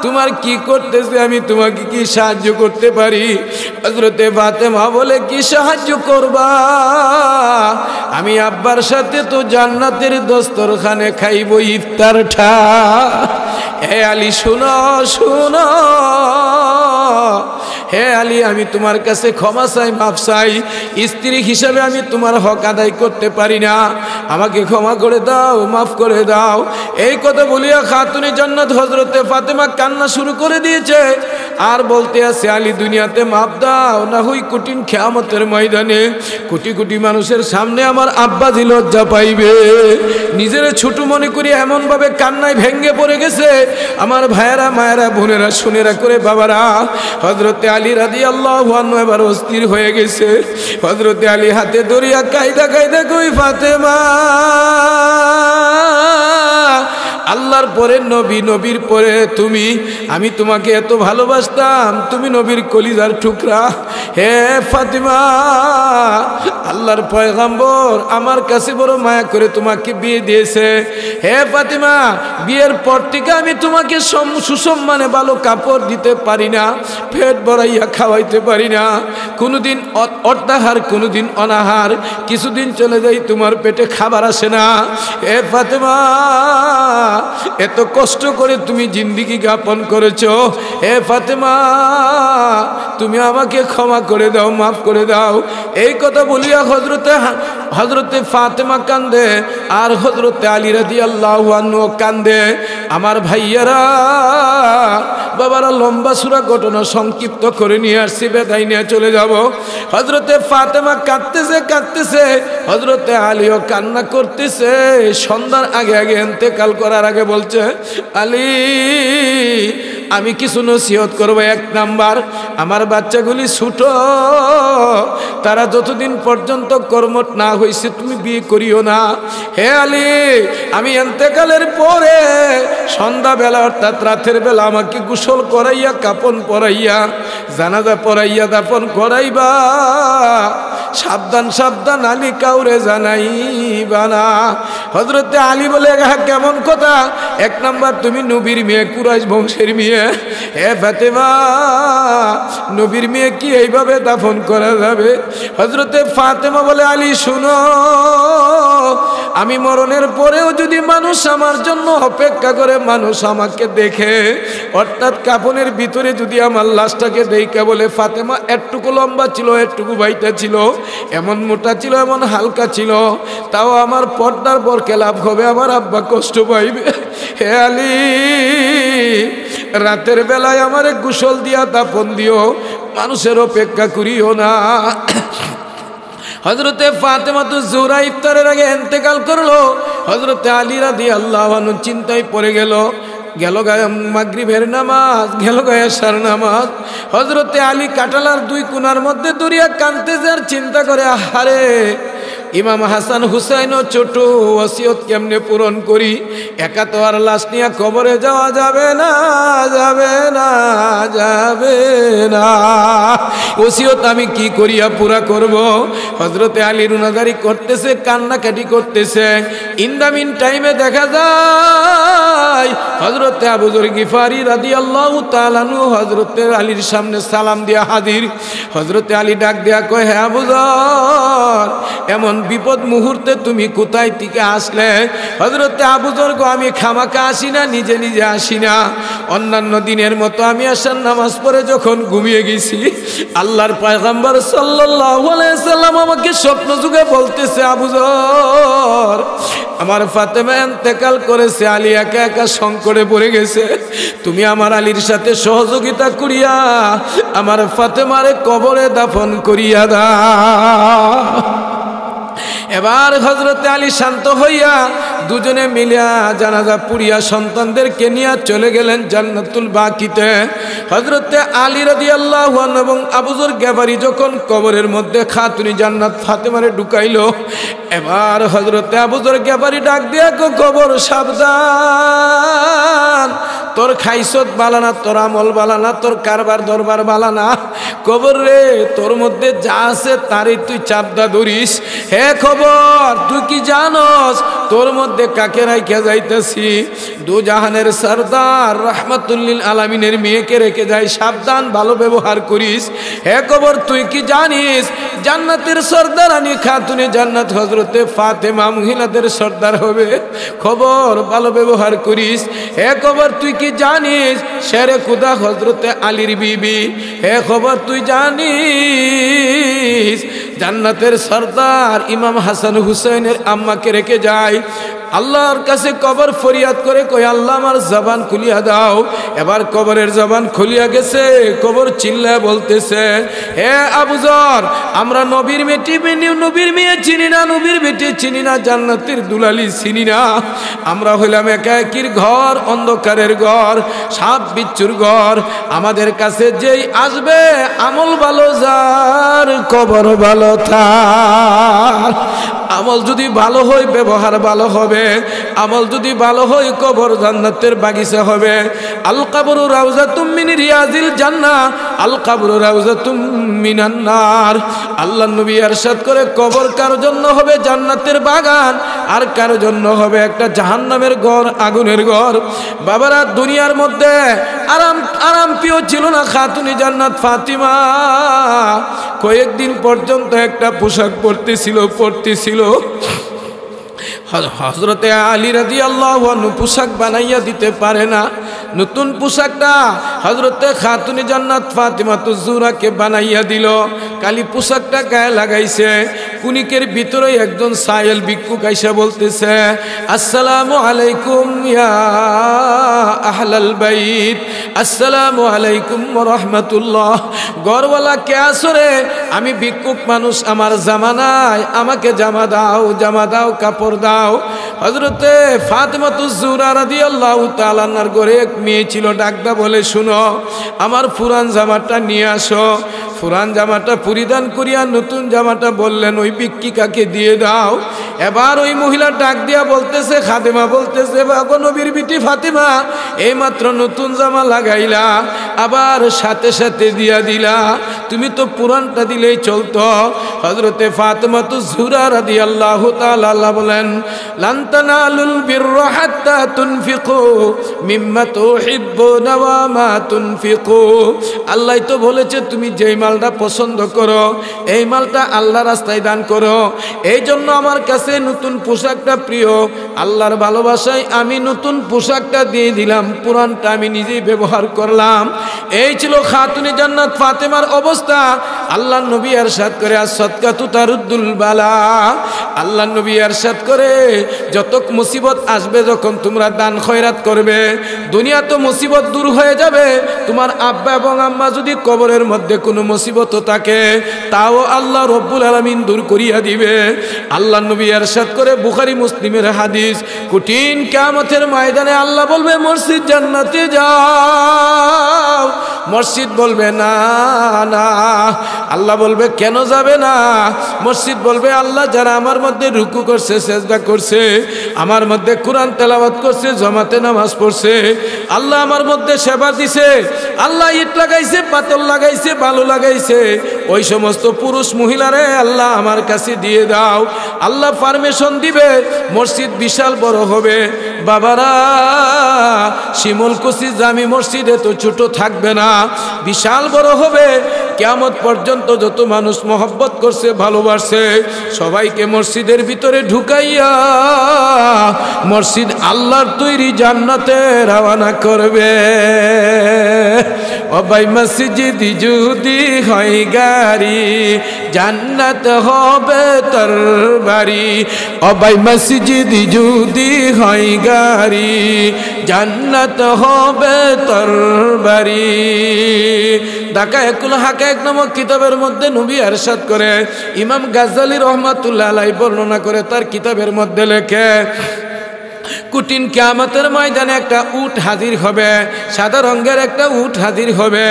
তোমার কি করতেছে, আমি তোমাকে কি সাহায্য করতে পারি? হযরতে ফাতেমা বলে, কি সাহায্য করবা? আমি আব্বার সাথে তো জান্নাতের দস্তরখানে খাইব ইফতারটা। হে আলী শুনো, হে আলী আমি তোমার কাছে ক্ষমা চাই, মাফ চাই। স্ত্রী হিসাবে আমি তোমার হক আদায় করতে পারি না, আমাকে ক্ষমা করে দাও, মাফ করে দাও। এই কথা বলিয়া খাতুনে জান্নাত হযরতে ফাতেমা কান্না শুরু করে দিয়েছে। আর বলতে আছে, আলী দুনিয়াতে মাফ দাও, না হই কঠিন কিয়ামতের ময়দানে কোটি কোটি মানুষের সামনে আমার আব্বাজি লজ্জা পাইবে। নিজের ছোট মনে করি এমন ভাবে কান্নায় ভেঙ্গে পড়ে গেছে। আমার ভাইয়েরা, মায়েরা, বোনেরা, শুনেরা করে বাবারা, হযরতে আলী রাদিয়াল্লাহু আনহু এবার অস্থির হয়ে গেছে। হযরতে আলী হাতে ধরিয়া কায়দা কই, ফাতেমা আল্লাহর পরে নবী, নবীর পরে তুমি, আমি তোমাকে এত ভালোবাসতাম, তুমি নবীর কলিজার টুকরা। হে ফাতিমা আল্লাহর পয়গম্বর আমার কাছে বড় মায়া করে তোমাকে বিয়ে দিয়েছে। হে ফাতিমা বিয়ের পর থেকে আমি তোমাকে সুসম্মানে ভালো কাপড় দিতে পারি না, পেট ভরাইয়া খাওয়াইতে পারি না, কোনোদিন অর্ধাহার, কোনোদিন অনাহার, কিছুদিন চলে যাই তোমার পেটে খাবার আসে না। হে ফাতিমা এত কষ্ট করে তুমি জিন্দেগি যাপন করেছো। হে ফাতেমা তুমি আমাকে ক্ষমা করে দাও, মাফ করে দাও। এই কথা বলিয়া হযরতে ফাতেমা কান্দে, আর হযরতে আলী রাদিয়াল্লাহু আনহু কান্দে। আমার ভাইয়ারা, বাবারা, লম্বা সুরা ঘটনা সংক্ষিপ্ত করে নিয়ে আসছি, বেদায় নিয়ে চলে যাব। হযরতে ফাতেমা কাঁদতেছে, হযরতে আলীও কান্না করতেছে। সন্ধ্যার আগে ইন্তেকাল করার আগে বলছে, আলী আমি কিছু নসিহত করব। এক নাম্বার, আমার বাচ্চাগুলি ছোট, তারা যতদিন পর্যন্ত কর্মঠ না হয়েছে তুমি বিয়ে করিও না। হে আলী আমি ইন্তেকালের পরে সন্ধ্যাবেলা অর্থাৎ রাতের বেলা আমাকে গোসল করাইয়া, কাপন পরাইয়া, জানাজা পরাইয়া দাফন করাইবা। সাবধান আলী কাউরে জানাইবা না। হযরতে আলী বলে, কেমন কথা? এক নাম্বার তুমি নবীর মেয়ে, কুরাইশ বংশের মেয়ে। হে ফাতেমা নবীর মেয়ে কি এইভাবে দাফন করা যাবে? হযরতে ফাতেমা বলে, আলী শুনো, আমি মরণের পরেও যদি মানুষ আমার জন্য অপেক্ষা করে, মানুষ আমাকে দেখে, অর্থাৎ কাফনের ভিতরে যদি আমার লাশটাকে দেখে বলে, ফাতেমা এটুকু লম্বা ছিল, এটুকু বাইটা ছিল, এমন মোটা ছিল, এমন হালকা ছিল, তাও আমার পর্দার পর খেলাপ হবে, আমার আব্বা কষ্ট পাইবে। হে আলী রাতের বেলায় আমারে গোসল দিয়া দাফন দিও, মানুষের অপেক্ষা করিও না। হযরতে ফাতেমা তো জোহরা ইফতারের আগে ইন্তেকাল করলো। হযরতে আলী রাদিয়াল্লাহু আনহু চিন্তায় পড়ে গেল গায়ে মাগরিবের নামাজ, গেল গায়ে এশার নামাজ। হযরতে আলী কাটালার দুই কোণার মধ্যে দরিয়া কাঁদতেছে আর চিন্তা করে, আহারে ইমাম হাসান হুসাইনও ছোট, ওসিয়ত কেমনে পূরণ করি? একা তো আর লাশ নিয়ে কবরে যাওয়া যাবে না। ওসিয়ত আমি কি করিয়া পুরা করব? হযরতে আলী রুনাজারি করতেছে, কান্নাকাটি করতেছে। ইন দ্য মিন টাইমে দেখা যায় হযরতে আবু যর গিফারি রাদিয়াল্লাহু তাআলা আনহু হযরতে আলীর সামনে সালাম দিয়া হাজির। হযরতে আলী ডাক দেয়া কয়, হে আবু যর এমন বিপদ মুহূর্তে তুমি কোথায় থেকে আসলে? হযরতে আবু যর গো, আমি খামাকা আসি না, নিজে আসি না। অন্যান্য দিনের মতো আমি আশার নামাজ পড়ে যখন ঘুমিয়ে গেছি, আল্লাহর পয়গম্বর সাল্লাল্লাহু আলাইহি সাল্লাম আমাকে স্বপ্ন যুগে বলতেছে, আবু যর আমার ফাতেমা ইন্তেকাল করেছে, আলী একা একা সংকটে পড়ে গেছে, তুমি আমার আলীর সাথে সহযোগিতা করিয়া আমার ফাতেমারে কবরে দাফন করিয়া দাও। এবার হযরতে আলী শান্ত হইয়া দুজনে মিলিয়া জানাজা পুড়িয়া সন্তানদেরকে নিয়ে চলে গেলেন জান্নাতুল বাকিতে। হযরতে আলী রাদিয়াল্লাহু আনহু এবং আবু যর গেফারি যখন কবরের মধ্যে খাতুনি জান্নাত ফাতেমারে ঢুকাইলো, এবার হযরতে আবু যর গেফারি ডাক দিয়া কবর সাবধান, তোর খাইছত বালানা, তোর আমল বালানা, তোর কারবার দরবার বালানা, কবর রে তোর মধ্যে যা আছে তারই তুই চাপদা ধরিস। হে খবর, তুই কি জানস তোর মধ্যে কাকে রাইখা যাইতেছি? দু জাহানের সরদার রাহমাতুল লিল আলামিনের মেয়েকে রেখে যাই, সাবধান, ভালো ব্যবহার করিস। হে খবর, তুই কি জানিস জান্নাতের সরদারানি খাতুনে জান্নাত হযরতে ফাতেমা মহিলাদের সরদার হবে? খবর, ভালো ব্যবহার করিস। হে খবর, তুই কি জানিস শেরে খুদা হযরতে আলীর বিবি? হে খবর, তুই জানিস জান্নাতের সরদার ইমাম হাসান হুসাইনের আম্মাকে রেখে যায়। আল্লাহর কাছে কবর ফরিয়াদ করে কই, আল্লাহ আমার জবান খুলিয়া দাও। এবার কবরের জবান খুলিয়া গেছে, কবর চিল্লায় বলতেছে, হে আবু যর, আমরা নবীর মেয়ে চিনি না, নবীর বেটি চিনি না, জান্নাতের দুলালি চিনি না। আমরা হইলাম একাকির ঘর, অন্ধকারের ঘর, সাপ বিচ্ছুর ঘর। আমাদের কাছে যেই আসবে আমল ভালো যার, কবর ভালো তার। আমল যদি ভালো হয় ব্যবহার ভালো হবে, আমল যদি ভালো হয় কবর জান্নাতের বাগিচা হবে। আল কবরু রাউজাতুম মিন রিয়াজিল জান্নাহ, আল কবরু রাউজাতুম মিনান নার। আল্লাহর নবী ইরশাদ করে, কবর কার জন্য হবে জান্নাতের বাগান, আর কার জন্য হবে একটা জাহান্নামের ঘর, আগুনের ঘর। বাবারা, দুনিয়ার মধ্যে আরাম প্রিয় ছিল না খাতুনি জান্নাত ফাতিমা। কয়েকদিন পর্যন্ত একটা পোশাক পরতেছিল। হযরতে আলী রাদিয়াল্লাহু আনহু পোশাক বানাইয়া দিতে পারে না। নতুন পোশাকটা হযরতে খাতুনি জান্নাত ফাতিমাতুজ জুহরাকে বানাইয়া দিল। কালি পোশাকটা গায়ে লাগাইছে, কুনিকের ভিতরে একজন সায়েল ভিক্ষুক আইসা বলতেছে, আসসালামু আলাইকুম ইয়া আহলাল বাইত, আসসালামু আলাইকুম ওয়া রাহমাতুল্লাহ। ঘরওয়ালা কে আসরে? আমি ভিক্ষুক মানুষ, আমার জামা নাই, আমাকে জামা দাও, কাপড় দাও। হযরতে ফাতিমাতুজ জুহরা রাদিয়াল্লাহু তাআলা আনহার ঘরে এক মেয়ে ছিল, ডাকদা বলে, শুনো, আমার পুরান জামাটা নিয়ে আসো। পুরান জামাটা পরিধান করিয়া নতুন জামাটা বললেন ওই ভিক্ষিকাকে দিয়ে দাও। এবার ওই মহিলা ডাক দিয়া বলতেছে, খাদেমা বলতেছে, বাবা নবীর বিটি ফাতিমা, এইমাত্র নতুন জামা লাগাইলা, আবার সাথে সাথে দিয়া দিলা, তুমি তো পুরানটা দিলেই চলতো। হযরতে ফাতিমাতুজ জুহরা রাদিয়াল্লাহু তাআলা বলেন, লান তানালুল বিররা হাত্তা তুনফিকু মিম্মা তুহিব্বুনা ওয়া মা তুনফিকু। আল্লাহ তো বলেছে তুমি যেই মালটা পছন্দ করো এই মালটা আল্লাহর রাস্তায় দান করো। এই জন্য আমার কাছে নতুন পোশাকটা প্রিয়। আল্লাহর ভালোবাসায় আমি নতুন পোশাকটা দিয়ে দিলাম, পুরানটা আমি নিজেই ব্যবহার করলাম। এই ছিল খাতুনে জান্নাত ফাতেমার অবস্থা। আল্লাহর নবী ইরশাদ করে, as-সাদকাতু তারুদ্দুল বালা। আল্লাহর নবী ইরশাদ করে, যত মুসিবত আসবে যখন তোমরা দান খয়রাত করবে, দুনিয়া তো মুসিবত দূর হয়ে যাবে। তোমার আব্বা এবং আম্মা যদি কবরের মধ্যে কোনো মুসিবত থাকে তাও আল্লাহ রব্বুল আলামিন দূর করিয়া দিবে। আল্লাহর নবী ইরশাদ করে, বুখারী মুসলিমের হাদিস, কঠিন কিয়ামতের ময়দানে আল্লাহ বলবে, মসজিদ জান্নাতে যাও। মসজিদ বলবে না না। আল্লাহ বলবে, কেন যাবে না? মসজিদ বলবে, আল্লাহ যারা আমার মধ্যে রুকু করছে, সেজদা করছে, আমার মধ্যে কোরআন তেলাওয়াত করছে, জামাতে নামাজ পড়ছে, আল্লাহ আমার মধ্যে সেবা দিছে, আল্লাহ ইট লাগাইছে, পাথর লাগাইছে, বালু লাগাইছে, ওই সমস্ত পুরুষ মহিলারে আল্লাহ আমার কাছে দিয়ে দাও। আল্লাহ পারমিশন দিবে, মসজিদ বিশাল বড় হবে। বাবারা, শিমুলকুচি জামি মসজিদে তো ছোট থাকবে না, বিশাল বড় হবে। কিয়ামত পর্যন্ত যত মানুষ মহব্বত করছে, ভালোবাসছে, সবাইকে মসজিদের ভিতরে ঢুকাইয়া মসজিদ আল্লাহর তৈরি জান্নাতে রওনা করবে। ও ভাই, মসজিদ যদি হয় গাড়ি, জান্নাত হবে তোর বাড়ি। ও ভাই, মসজিদ যদি হয় গাড়ি, জান্নাত হবে তোর বাড়ি। দাকায়েকুল হাকায়েক নামক কিতাবের মধ্যে নবী ইরশাদ করে, ইমাম গাজ্জালী রহমাতুল্লাহ আলাইহি বর্ণনা করে তার কিতাবের মধ্যে লেখে, কঠিন কিয়ামতের ময়দানে একটা উট হাজির হবে, সাদা রঙের একটা উট হাজির হবে,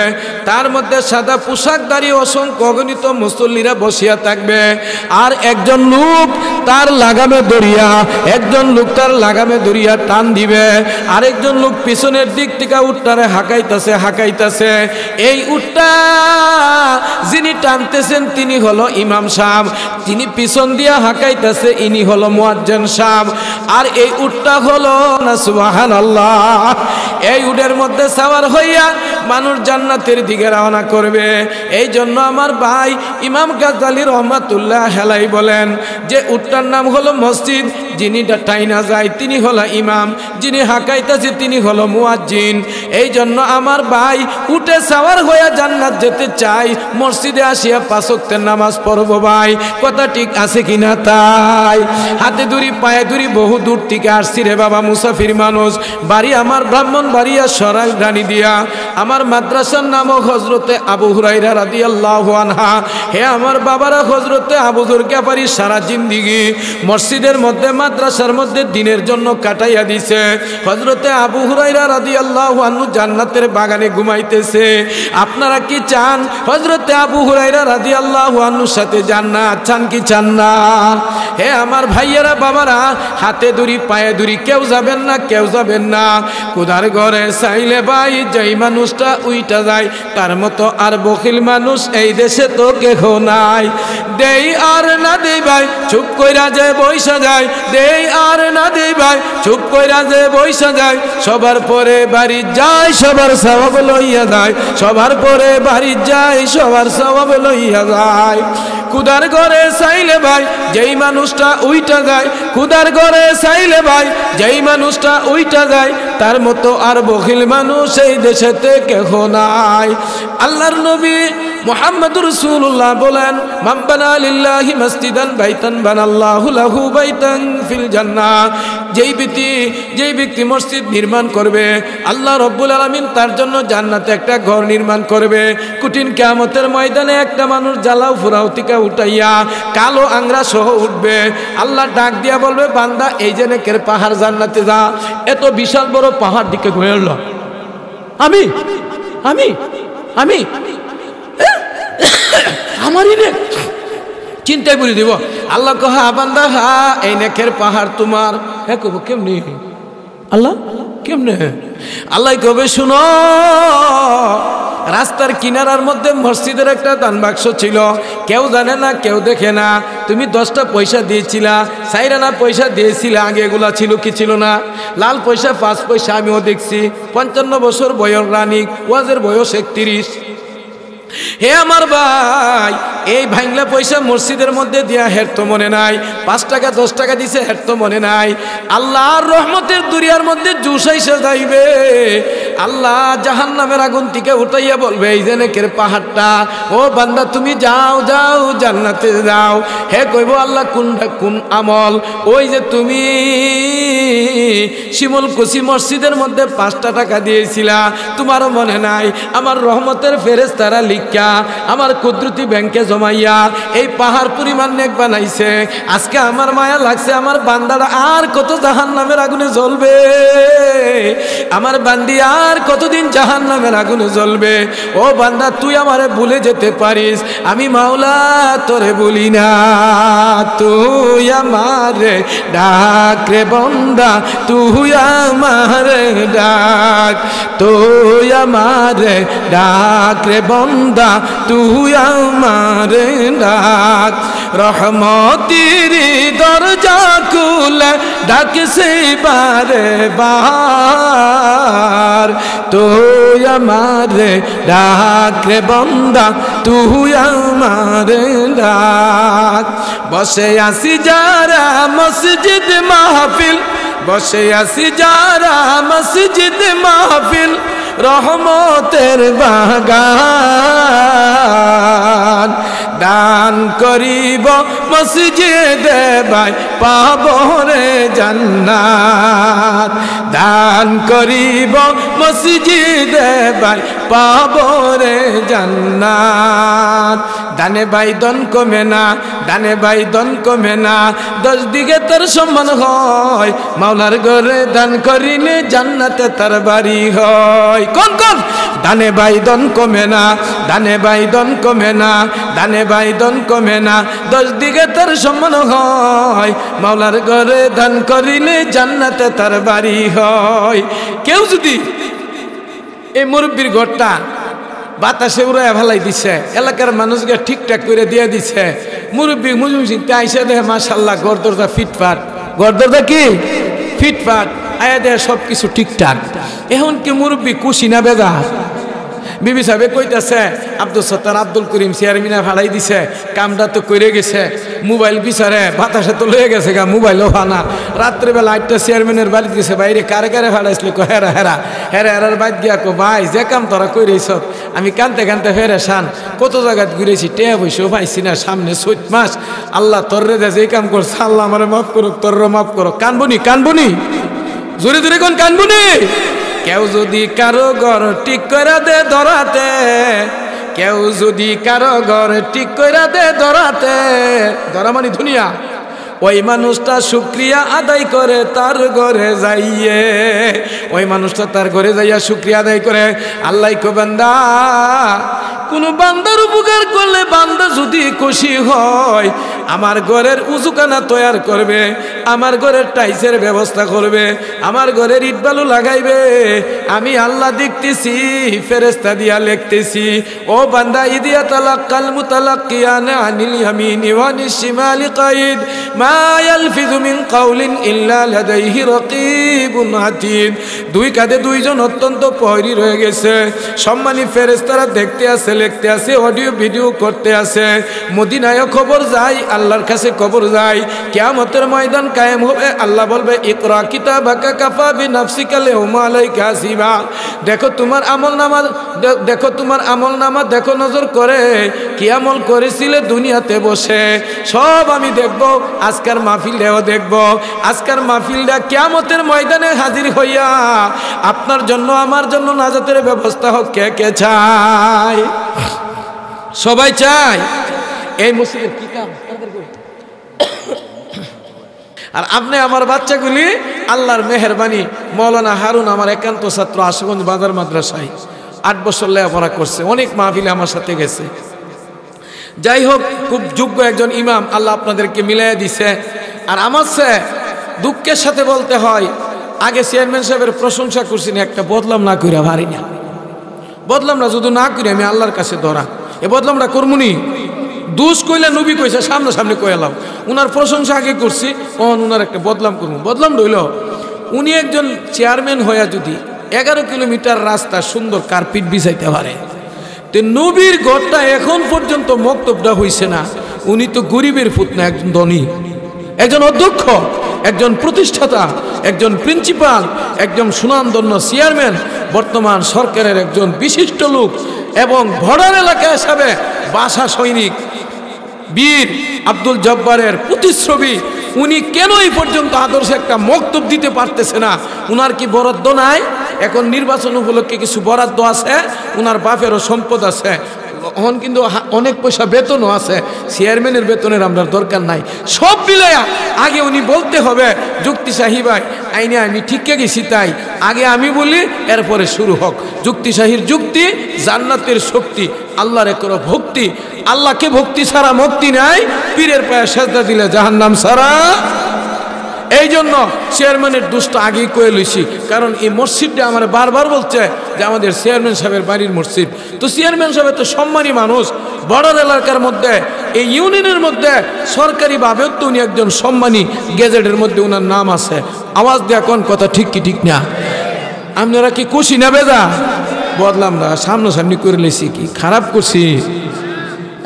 তার মধ্যে সাদা পোশাকধারী অসংখ্য অগণিত মুসল্লিরা বসিয়া থাকবে, আর একজন লোক তার লাগামে দড়িয়া, একজন লোক তার লাগামে দড়িয়া টান দিবে, আরেকজন লোক পিছনের দিক থেকে উটটারে হাঁকাইতেছে। এই উটটা যিনি টানতেছেন তিনি হলো ইমাম সাহেব, যিনি পিছন দিয়া হাঁকাইতেছে ইনি হলো মুয়াজ্জিন সাহেব। আর এই উটটা হলো না সুবহানাল্লাহ, এই উটের মধ্যে সাওয়ার হইয়া মানুষ জান্নাতের দিকে রওনা করবে। এই জন্য আমার ভাই ইমাম গাজ্জালী রহমাতুল্লাহ আলাইহি বলেন যে উটটার নাম হলো মসজিদ, যিনি টাইনা যায় তিনি হলো ইমাম, যিনি হাঁকাইতেছে তিনি হলো মুয়াজ্জিন। এই জন্য আমার ভাই উটে সাওয়ার হইয়া জান্নাত যেতে চাই, মসজিদে আসিয়া 5 ওয়াক্তের নামাজ পড়বো ভাই, কথা ঠিক আছে কিনা? তাই হাতে দড়ি পায়ে দড়ি বহু দূর থেকে আসছি রে বাবা, মুসাফির মানুষ, বাড়ি আমার ব্রাহ্মণবাড়িয়া সরাই রানী দিয়া। আমার মাদ্রাসার নামও হযরতে আবু হুরায়রা রাদিয়াল্লাহু আনহা। হে আমার বাবারা, হযরতে আবু যর গিফারি সারা জিন্দেগি মসজিদের মধ্যে মাদ্রাসার মধ্যে দিনের জন্য কাটাইয়া দিছে। হযরতে আবু হুরায়রা রাদিয়াল্লাহু আনহু জান্নাতের বাগানে ঘুমাইতেছে। আপনারা কি চান হযরতে আবু হুরায়রা রাদিয়াল্লাহু আনহুর সাথে জান্নাত চান কি চান না? হে আমার ভাইয়েরা বাবারা, হাতে দড়ি পায়ে দড়ি, কেউ যাবেন না, কেউ যাবেন না। কুদার ঘরে চাইলে ভাই যেই মানুষটা উইটা যায়, তার মতো আর বখিল মানুষ এই দেশে তো কেহ নাই। দেই আর না দেই ভাই, চুপ কইরা যে বইসা যায়, দেই আর না দেই ভাই, চুপ কইরা যে বইসা যায়। সবার পরে বাড়ি যায়, সবার সওয়াব লইয়া যায়, সবার পরে বাড়ি যায়, সবার সওয়াব লইয়া যায়। কুদার ঘরে চাইলে ভাই যেই মানুষটা উইটা যায়, কুদার ঘরে চাইলে ভাই যেই মানুষটা উইটা যায়, তার মতো আর বখিল মানুষ এই দেশেতে কেহ নাই। আল্লাহর নবী মুহাম্মদুর রাসূলুল্লাহ বলেন, মান বানা লিল্লাহি মসজিদান বাইতান বানাল্লাহু লাহু বাইতান ফিল জান্নাহ। যেই ব্যক্তি মসজিদ নির্মাণ করবে, আল্লাহ রাব্বুল আলামিন তার জন্য জান্নাতে একটা ঘর নির্মাণ করবে। কঠিন কিয়ামতের ময়দানে একটা মানুষ জ্বালাও ফুরাও থেকে উঠাইয়া কালো আংরা সহ উঠবে। আল্লাহ ডাক দিয়া বলবে, বান্দা এই যে নেকের পাহাড় জান্নাতে যা। এত বিশাল বড় পাহাড় দিকে ঘুরে এলো, আমি আমি আমি আমারই নেক চিন্তায় বলে দিব। আল্লাহ কহ, বান্দা হা এই নেকের পাহাড় তোমার। হ্যাঁ কব কেমনি? আল্লাহ কেমনে? আল্লাহ কবে, শুনো, রাস্তার কিনারার মধ্যে মসজিদের একটা দান বাক্স ছিল, কেউ জানে না, কেউ দেখে না। তুমি 10টা পয়সা দিয়েছিলা, 4 আনা পয়সা দিয়েছিলে, আগে এগুলা ছিল কি ছিল না? লাল পয়সা 5 পয়সা আমিও দেখছি। 55 বছর বয়স রানী, ওয়াজের বয়স 31। হে আমার ভাই, এই ভাঙলা পয়সা মসজিদের মধ্যে দিয়া হের তো মনে নাই, 5 টাকা 10 টাকা দিছে হের তো মনে নাই। আল্লাহর রহমতের দুনিয়ার মধ্যে জুসাইসে যাইবে। আল্লাহ জাহান্নামের আগুন থেকে উঠাইয়া বলবে, এই যে নেকের পাহাড়টা, ও বান্দা তুমি যাও যাও জান্নাতে যাও। হে কইব, আল্লাহ কোনটা কোন আমল? ওই যে তুমি শিমুলকুচি মসজিদের মধ্যে 5টা টাকা দিয়েছিলা, তোমারও মনে নাই? আমার রহমতের ফেরেশতারা লিখা আমার কুদরতি ব্যাংকে জমাইয়া এই পাহাড় পরিমাণ নেক বানাইছে। আজকে আমার মায়া লাগছে, আমার বান্দারা আর কত জাহান্নামের আগুনে জ্বলবে, আমার বান্দি আর কতদিন জাহান্নামের আগুনে জ্বলবে। ও বান্দা, তুই আমারে ভুলে যেতে পারিস, আমি মাওলা তোরে বলি না। তুই আমারে ডাক রে বান্দা, তুই আমারে ডাক, তুই আমারে ডাক রে বান্দা, তুই আমারে ডাক। রহমতের দরজা খুলে ডাকছে বারে বার, তুই আমারে ডাক রে বান্দা, তুই আমারে ডাক। বসে আসি যারা মসজিদ মাহফিল, বসে আসি যারা মসজিদ মাহফিল, রহমতের বাগান দান করিব মসজিদে ভাই, পাব রে জান্নাত। দান করিব মসজিদে ভাই, পাবো রে জান্নাত। দানে বাইদন কমে না, দানে বাইদন কমে না, 10 দিকে তোর সম্মান হয়, মাওলার ঘরে দান করিলে জান্নাতে তার বাড়ি হয়। কোন কোন? দানে বাইদন কমে না, দানে বাইদন কমে না, দানে বাইদন কমে না, 10 দিকে তোর সম্মান হয়, মাওলার ঘরে দান করিলে জান্নাতে তার বাড়ি হয়। কেউ যদি এই মুরব্বীর ঘরটা বাতাসে উড়াইয়া ফেলাই দিছে, এলাকার মানুষকে ঠিকঠাক করে দিয়ে দিছে, মুরব্বী মুজুমসিতে আইসা দেখে মাশাল্লাহ ঘর দরজা ফিটফাট, ঘর দরজা কি ফিটফাট, আয়া দেয় সব কিছু ঠিকঠাক। এখন কি মুরব্বী খুশি না বেজার? বিবি সাহেব কইতাছে আব্দুল সত্তার আব্দুল করিম চেয়ারম্যানে ফাড়াই দিছে, কামটা তো করে গেছে, মোবাইল বিচারে বাতাসে তো লয়ে গেছে গা, মোবাইলও ফানা। রাত্রেবেলা একটা চেয়ারম্যানের বাড়িতে গেছে, বাইরে কারে কারে ফাড়াইছিল, হেরা হেরা হেরা হেরার বাইর গিয়া কো ভাই যে কাম তোরা কইরেছ, আমি কানতে কানতে ফেরেশান, কত জায়গায় ঘুরেছি, টেয়া বসেও পাইছি না, সামনে 7 মাস, আল্লাহ তোররে দে যে কাম করছে, আল্লাহ আমারে মাফ করুক, তোররে মাফ করো। কানবনি কানবনি, জোরে জোরে কোন কানবনি। কেউ যদি কারো ঘর ঠিক করে দে ধরাতে, কেউ যদি কারো ঘর ঠিক করে দে ধরাতে, ধরা মানে দুনিয়া, ওই মানুষটা শুকরিয়া আদায় করে তার ঘরে যাইয়ে, ওই মানুষটা তার ঘরে যাইয়া শুকরিয়া আদায় করে। আল্লাহ কো বান্দা, কোন বান্দার উপকার করলে বান্দা যদি খুশি হয়, আমার ঘরের উজুখানা তৈয়ার করবে, আমার ঘরের টাইসের ব্যবস্থা করবে, আমার ঘরের ইট বালু লাগাইবে, আমি আল্লাহ দেখতেছি, ফেরেশতা দিয়া লিখতেছি, ও বান্দা ইদিয়া তালাক্কাল মুতালাক্কিয়ানা আনিল ইয়ামিনি ওয়া আনিশ শিমালি কাইদ, মা ইয়ালফিযু মিন কাউলিন ইল্লা লাদাইহি রাকীবুন আতীদ। 2 কাঁধে 2 জন অত্যন্ত প্রহরী রয়ে গেছে, সম্মানী ফেরেশতারা দেখতে আছে, লিখতে আছে, অডিও ভিডিও করতে আছে। মদিনায় খবর যায়, আল্লাহর কাছে খবর যায়, কিয়ামতের ময়দান কায়েম হবে, আল্লাহ বলবে ইকরা কিতাবাকা কাফা বিনাফসিকা আল-ইয়াওমা আলাইকা হাসিবা। দেখো তোমার আমলনামা, দেখো তোমার আমলনামা, দেখো নজর করে কি আমল করেছিলে দুনিয়াতে বসে, সব আমি দেখব, আজকের মাহফিলটাও দেখব। আজকের মাহফিলটা কিয়ামতের ময়দানে হাজির হইয়া আপনার জন্য আমার জন্য নাজাতের ব্যবস্থা হোক। কে কে চায়? সবাই চায়। এই মসজিদের কি কাম? আর আপনি আমার বাচ্চাগুলি আল্লাহর মেহেরবানি, মৌলানা হারুন আমার একান্ত ছাত্র, আশুগঞ্জ বাজার মাদ্রাসায় 8 বছর লেখাপড়া করছে, অনেক মাহফিলে আমার সাথে গেছে। যাই হোক, খুব যোগ্য একজন ইমাম আল্লাহ আপনাদেরকে মিলাই দিছে। আর আমার সে দুঃখের সাথে বলতে হয়, আগে চেয়ারম্যান সাহেবের প্রশংসা করছি না, একটা বদলাম না কইরা ভারি না, বদলাম না যদি না করি আমি আল্লাহর কাছে ধরা, এ বদলামটা করমুনি। দুষ কইলে নবী কইছে, সামনে সামনে কইলাম, উনার প্রশংসা আগে করছি, উনার একটা বদলাম করবো। বদলাম রইল, উনি একজন চেয়ারম্যান হইয়া যদি 11 কিলোমিটার রাস্তা সুন্দর কার্পেট বিছাইতে পারে, তো নবীর ঘরটা এখন পর্যন্ত মক্তবটা হইছে না। উনি তো গরিবের পুত না, একজন ধনী, একজন অধ্যক্ষ, একজন প্রতিষ্ঠাতা, একজন প্রিন্সিপাল, একজন সুনামধন্য চেয়ারম্যান, বর্তমান সরকারের একজন বিশিষ্ট লোক এবং বর্ডার এলাকা হিসাবে বাসা সৈনিক বীর আব্দুল জব্বারের প্রতিচ্ছবি। উনি কেন এই পর্যন্ত আদর্শে একটা মক্তব দিতে পারতেছে না? উনার কি বরাদ্দ নাই? এখন নির্বাচন উপলক্ষে কিছু বরাদ্দ আছে, উনার বাপেরও সম্পদ আছে, এখন কিন্তু অনেক পয়সা বেতনও আছে, চেয়ারম্যানের বেতনের আমরা দরকার নাই। সব মিলাইয়া আগে উনি বলতে হবে, যুক্তিশাহী ভাই আইনে আমি ঠিককে গেছি, তাই আগে আমি বলি, এরপরে শুরু হোক যুক্তিশাহীর যুক্তি, জান্নাতের শক্তি, আল্লাহর একর ভক্তি। আল্লাহকে ভক্তি ছাড়া মুক্তি নাই, পীরের পায়ে সেজদা দিলে জাহান্নাম ছাড়া। এই জন্য চেয়ারম্যানের দুষ্ট আগেই কয়ে লইছি, কারণ এই মসজিদটা আমার বারবার বলছে যে আমাদের চেয়ারম্যান সাহেবের বাড়ির মসজিদ। তো চেয়ারম্যান সাহেব তো সম্মানী মানুষ, বর্ডার এলাকার মধ্যে, এই ইউনিয়নের মধ্যে সরকারিভাবেও তো উনি একজন সম্মানী, গেজেটের মধ্যে উনার নাম আছে। আওয়াজ দেয়া কোন কথা ঠিক কি ঠিক না? আপনারা কি খুশি না বেজা? বদলাম না, সামনাসামনি করে লেছি, কি খারাপ করছি?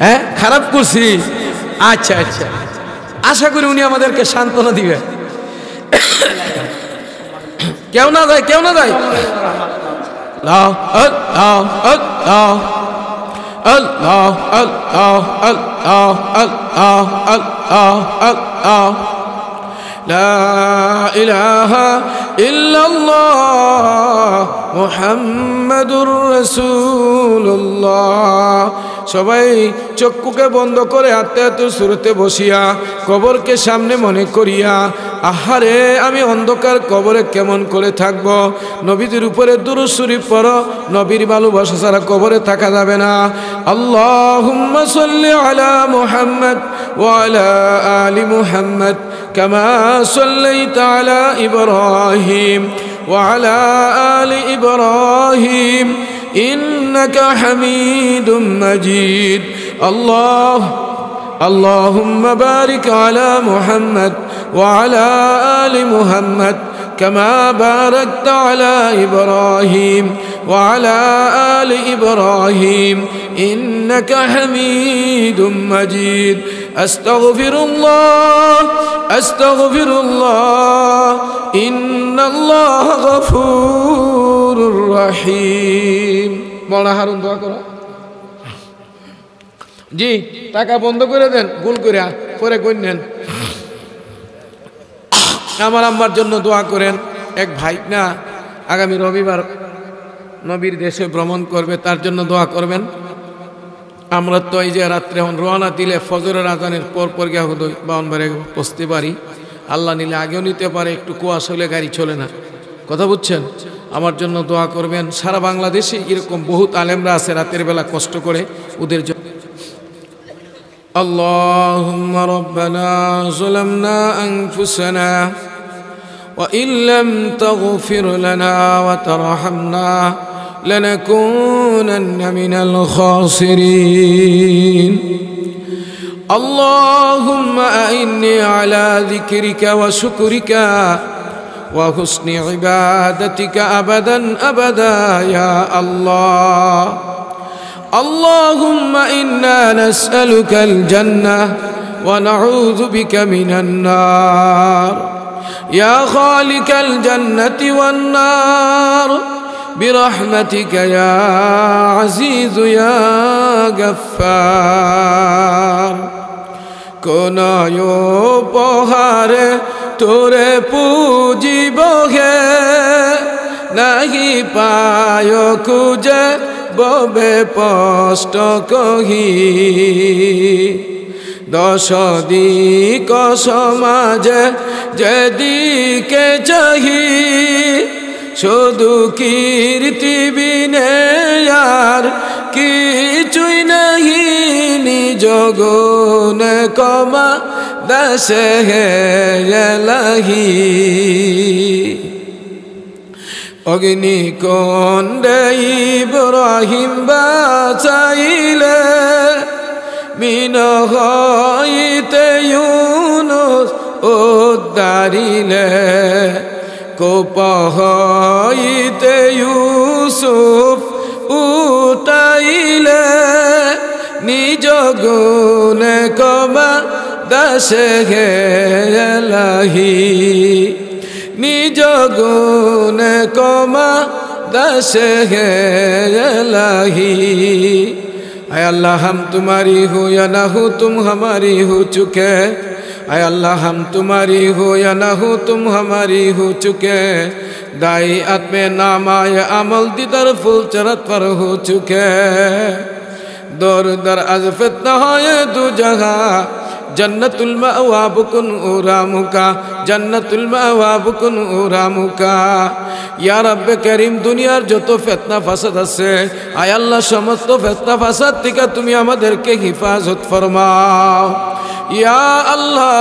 হ্যাঁ খারাপ করছি? আচ্ছা আচ্ছা, আশা করি উনি আমাদেরকে সান্ত্বনা দিবে। কেউ না যায়, কেউ না যায়। লা ইলাহা ইল্লাল্লাহ মুহাম্মাদুর রাসূলুল্লাহ। সবাই চক্ষুকে বন্ধ করে আত্মে আত্মে সুরতে বসিয়া কবরকে সামনে মনে করিয়া, আহারে আমি অন্ধকার কবরে কেমন করে থাকব, নবীদের উপরে দুরূদ শরীফ পড়ো, নবীর ভালোবাসা ছাড়া কবরে থাকা যাবে না। আল্লাহুম্মা সাল্লি আলা মুহাম্মদ ওয়া আলা আলি মুহাম্মদ কামা সাল্লাইতা আলা ইব্রাহিম ওয়া আলা আলি ইব্রাহিম ইন্নাকা হামিদুম মাজিদ। اللهم بارك على محمد وعلى آل محمد كما باركت على إبراهيم وعلى آل إبراهيم إنك حميد مجيد। أستغفر الله إن الله غفور رحيم। মওলানা হারুন দোয়া করো। জি, টাকা বন্ধ করে দেন, গোল করে পরে কই নেন। আমার আম্মার জন্য দোয়া করেন। এক ভাই না আগামী রবিবার নবীর দেশে ভ্রমণ করবে, তার জন্য দোয়া করবেন। আমরা তো এই যে রাত্রে এখন রওনা দিলে ফজরের আজানের পর গিয়া হুদয় বাউনবারে পৌঁছতে পারি, আল্লাহ নিলে আগেও নিতে পারে, একটু কুয়াশা হলে গাড়ি চলে না, কথা বুঝছেন। আমার জন্য দোয়া করবেন। সারা বাংলাদেশে এরকম বহুত আলেমরা আছে রাতের বেলা কষ্ট করে, ওদের জন্য। اللهم ربنا ظلمنا أنفسنا وإن لم تغفر لنا وترحمنا لنكونن من الخاسرين اللهم أعني على ذكرك وشكرك وحسن عبادتك أبدا أبدا يا الله اللهم إنا نسألك الجنة ونعوذ بك من النار يا خالق الجنة والنار برحمتك يا عزيز يا غفار কোনায়ো পহারে তোরে পুজিবহে নাহি পায় খুঁজে ববে স্পষ্ট কহি দশ দিক সমাজে যেদিকে চাহি শুধু কীর্তি বিনে আর কিছুই নাহি নিজ গুণে কমা দেশে এলাহি অগ্নিকুণ্ডে ইব্রাহিম বাঁচাইলে মিন হইতে ইউনুস উদ্ধারিলে কোপ হইতে ইউসুফ উঠাইলে নিজ গুণে কমা দেশে এলাহি নিজ গুণে কমা দেশে এলাহি आय अल्लाह हम तुम्हारी हो या ना हो तुम हमारी हो चुके आय अल्लाह हम तुम्हारी हो या ना हो तुम हमारी हो चुके दाई आत्मे नाम आय अमल दीदार फुल चरत पर हो चुके दौर दर अज फितना है दो जगह जन्नतुल मावा बुकुन उरामुका जन्नतुल मावा बुकुन उरामुका या रब्बे करीम दुनियार যত ফিতনা ফাসাদ আছে আয় আল্লাহ সমস্ত ফিতনা ফাসাদ থেকে তুমি আমাদেরকে হিফাজত ফরমাও ইয়া আল্লাহ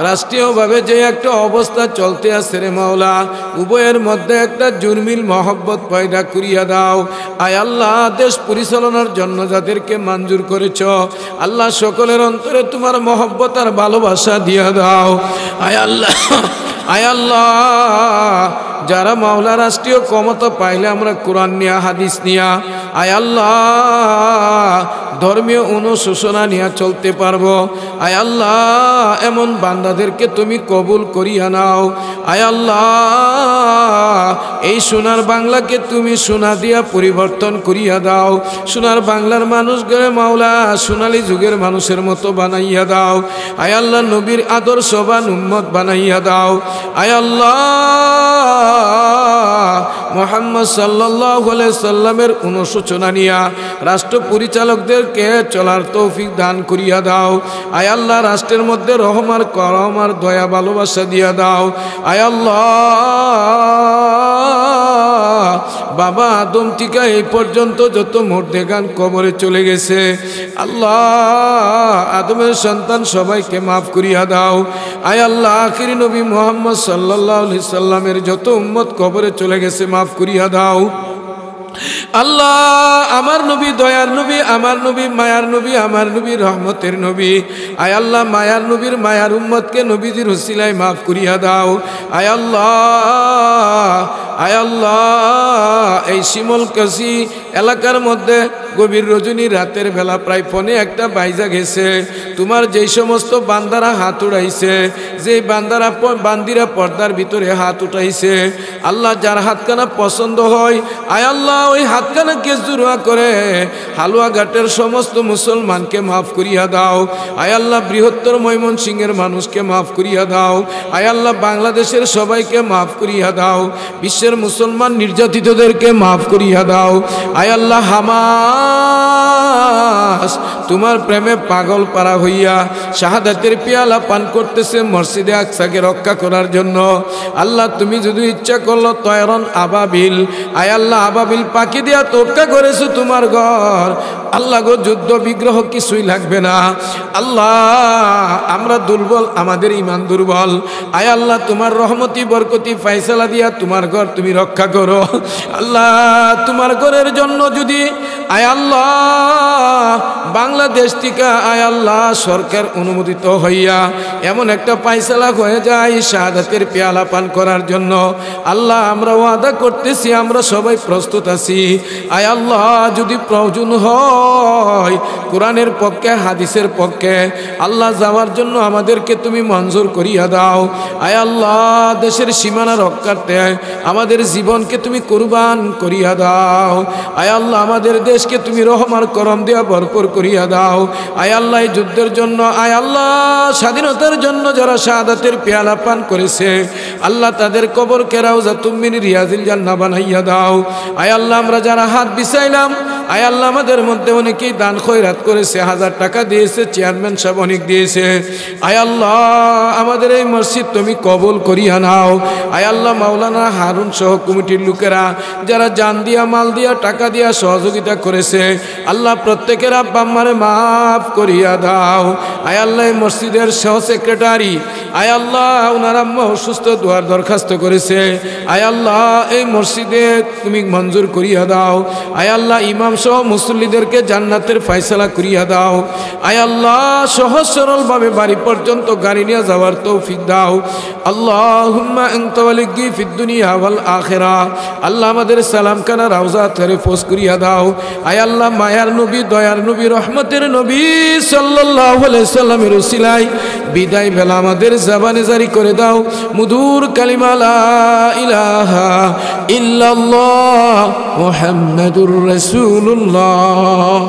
রাষ্ট্রীয়ভাবে যে একটা অবস্থা চলতে আছে রে মাওলা উভয়ের মধ্যে একটা জুরমিল মহব্বত পয়দা করিয়া দাও আয় আল্লাহ দেশ পরিচালনার জন্য যাদেরকে মঞ্জুর করেছো আল্লাহ সকলের অন্তরে তোমার মহব্বত আর ভালোবাসা দিয়া দাও আয় আল্লাহ যারা মাওলা রাষ্ট্রীয় ক্ষমতা পাইলে আমরা কোরআন নিয়া হাদিস নিয়া আয় আল্লাহ ধর্মীয় অনুশোচনা নিয়ে চলতে পারবো। আয় আল্লাহ এমন বান্দাদেরকে তুমি কবুল করিয়া নাও। আয় আল্লাহ এই সোনার বাংলাকে তুমি সোনা দিয়া পরিবর্তন করিয়া দাও। সোনার বাংলার মানুষগুলো মাওলা সোনালী যুগের মানুষের মতো বানাইয়া দাও। আয় আল্লাহ নবীর আদর্শবান উম্মত বানাইয়া দাও। আয় আল্লাহ মুহাম্মদ সাল্লাল্লাহু আলাইহি সাল্লামের অনুশোচনা নিয়া রাষ্ট্র পরিচালকদেরকে চলার তৌফিক দান করিয়া দাও। আয় আল্লাহ রাষ্ট্রের মধ্যে রহমার করম আর দয়া ভালোবাসা দিয়া দাও। আয় আল্লাহ বাবা আদম থেকে এই পর্যন্ত যত মুর্দেগান কবরে চলে গেছে, আল্লাহ আদমের সন্তান সবাইকে মাফ করিয়া দাও। আয় আল্লাহ আখিরি নবী মুহাম্মদ সাল্লাল্লাহু আলাইহি সাল্লামের যত উম্মত কবরে চলে গেছে মাফ করিয়া দাও। আল্লাহ আমার নবী দয়ার নবী, আমার নবী মায়ার নবী, আমার নবী রহমতের নবী। আয় আল্লাহ মায়ার নবীর মায়ার উম্মতকে নবীজির উসিলায় মাফ করিয়া দাও। আয় আল্লাহ, আয় আল্লাহ এই শিমলকাশি এলাকার মধ্যে গভীর রজনী রাতের বেলা প্রায় পৌনে একটা বাইজা গেছে। তোমার যেই সমস্ত বান্দারা হাত উঠাইছে, যে বান্দিরা পর্দার ভিতরে হাত উঠাইছে, আল্লাহ যার হাতখানা পছন্দ হয় আয় আল্লাহ ওই হাতখানাকে জুড়া করে হালুয়াঘাটের সমস্ত মুসলমানকে মাফ করিয়া দাও। আয় আল্লাহ বৃহত্তর ময়মনসিংহের মানুষকে মাফ করিয়া দাও। আয় আল্লাহ বাংলাদেশের সবাইকে মাফ করিয়া দাও। বিশ্বের মুসলমান নির্যাতিতদেরকে মাফ করিয়া দাও। আয় আল্লাহ হামাস তোমার প্রেমে পাগল পারা হইয়া শাহাদাতের পিয়ালা পান করতেছে মসজিদে আকসাকে রক্ষা করার জন্য। আল্লাহ তুমি যদি ইচ্ছা করলো তয়রন আবাবিল, আয় আল্লাহ আবাবিল পাখি দিয়া তোকা করেছো তোমার ঘর। আল্লাহ গো যুদ্ধ বিগ্রহ কিছুই লাগবে না। আল্লাহ আমরা দুর্বল, আমাদের ইমান দুর্বল। আয় আল্লাহ তোমার রহমতি বরকতি ফায়সালা দিয়া তোমার ঘর তুমি রক্ষা করো। আল্লাহ তোমার ঘরের জন্য যদি আয় আল্লাহ বাংলাদেশ থেকে আয় আল্লাহ সরকার অনুমোদিত হইয়া এমন একটা ফায়সালা হয়ে যায় শাহাদাতের পেয়ালা পান করার জন্য, আল্লাহ আমরা ওয়াদা করতেছি আমরা সবাই প্রস্তুত আছি। আয় আল্লাহ যদি প্রয়োজন হয় কোরআনের পক্ষে হাদিসের পক্ষে আল্লাহ যাওয়ার জন্য আমাদেরকে তুমি মঞ্জুর করিয়া দাও। আয় আল্লাহ দেশের সীমানা রক্ষার্থে আমাদের জীবনকে তুমি কুরবান করিয়া দাও। আয় আল্লাহ আমাদের দেশকে তুমি রহমার করম দিয়া ভরপুর করিয়া দাও। আয় আল্লাহ এই যুদ্ধের জন্য আয় আল্লাহ স্বাধীনতার জন্য যারা শাহাদাতের পেয়ালা পান করেছে আল্লাহ তাদের কবর কেরাও যা তুমি রিয়াজিল জান্নাহ বানাইয়া দাও। আয় আল্লাহ আমরা যারা হাত বিছাইলাম আয় আল্লাহ আমাদের মধ্যে অনেকেই দান খয়রাত করেছে, 1000 টাকা দিয়েছে, চেয়ারম্যান সাহেব অনেক দিয়েছে। আয় আল্লাহ আমাদের এই মসজিদ তুমি কবুল করিয়া নাও। আয় আল্লাহ মাওলানা হারুন সহ কমিটির লোকেরা যারা জান দিয়া মাল দিয়া টাকা দিয়া সহযোগিতা করেছে আল্লাহ প্রত্যেকের আব্বা আম্মারে মাফ করিয়া দাও। আয় আল্লাহ এই মসজিদের সহ সেক্রেটারি আয় আল্লাহ ওনার আম্মা অসুস্থ, দোয়ার দরখাস্ত করেছে। আয় আল্লাহ এই মসজিদে তুমি মঞ্জুর করিয়া দাও। আয় আল্লাহ ইমাম সহ মুসল্লিদেরকে জান্নাতের ফয়সালা করিয়া দাও। আয় আল্লাহ সহজ সরল ভাবে বাড়ি পর্যন্ত গাড়ি নিয়ে যাওয়ার তৌফিক দাও। আল্লাহুম্মা আনতা ওয়ালিয়্যি ফিদ দুনিয়া ওয়াল আখিরাহ। আল্লাহ আমাদের সালাম খানা রওজা শরীফ করিয়া দাও। আয় আল্লাহ মায়ার নবী দয়ার নবী রহমতের নবী সাল্লাল্লাহু আলাইহি সাল্লামের উসিলায় বিদায় বেলা আমাদের জবানে জারি করে দাও মধুর কালিমা লা ইলাহা ইল্লাল্লাহ মুহাম্মাদুর রাসূলুল্লাহ।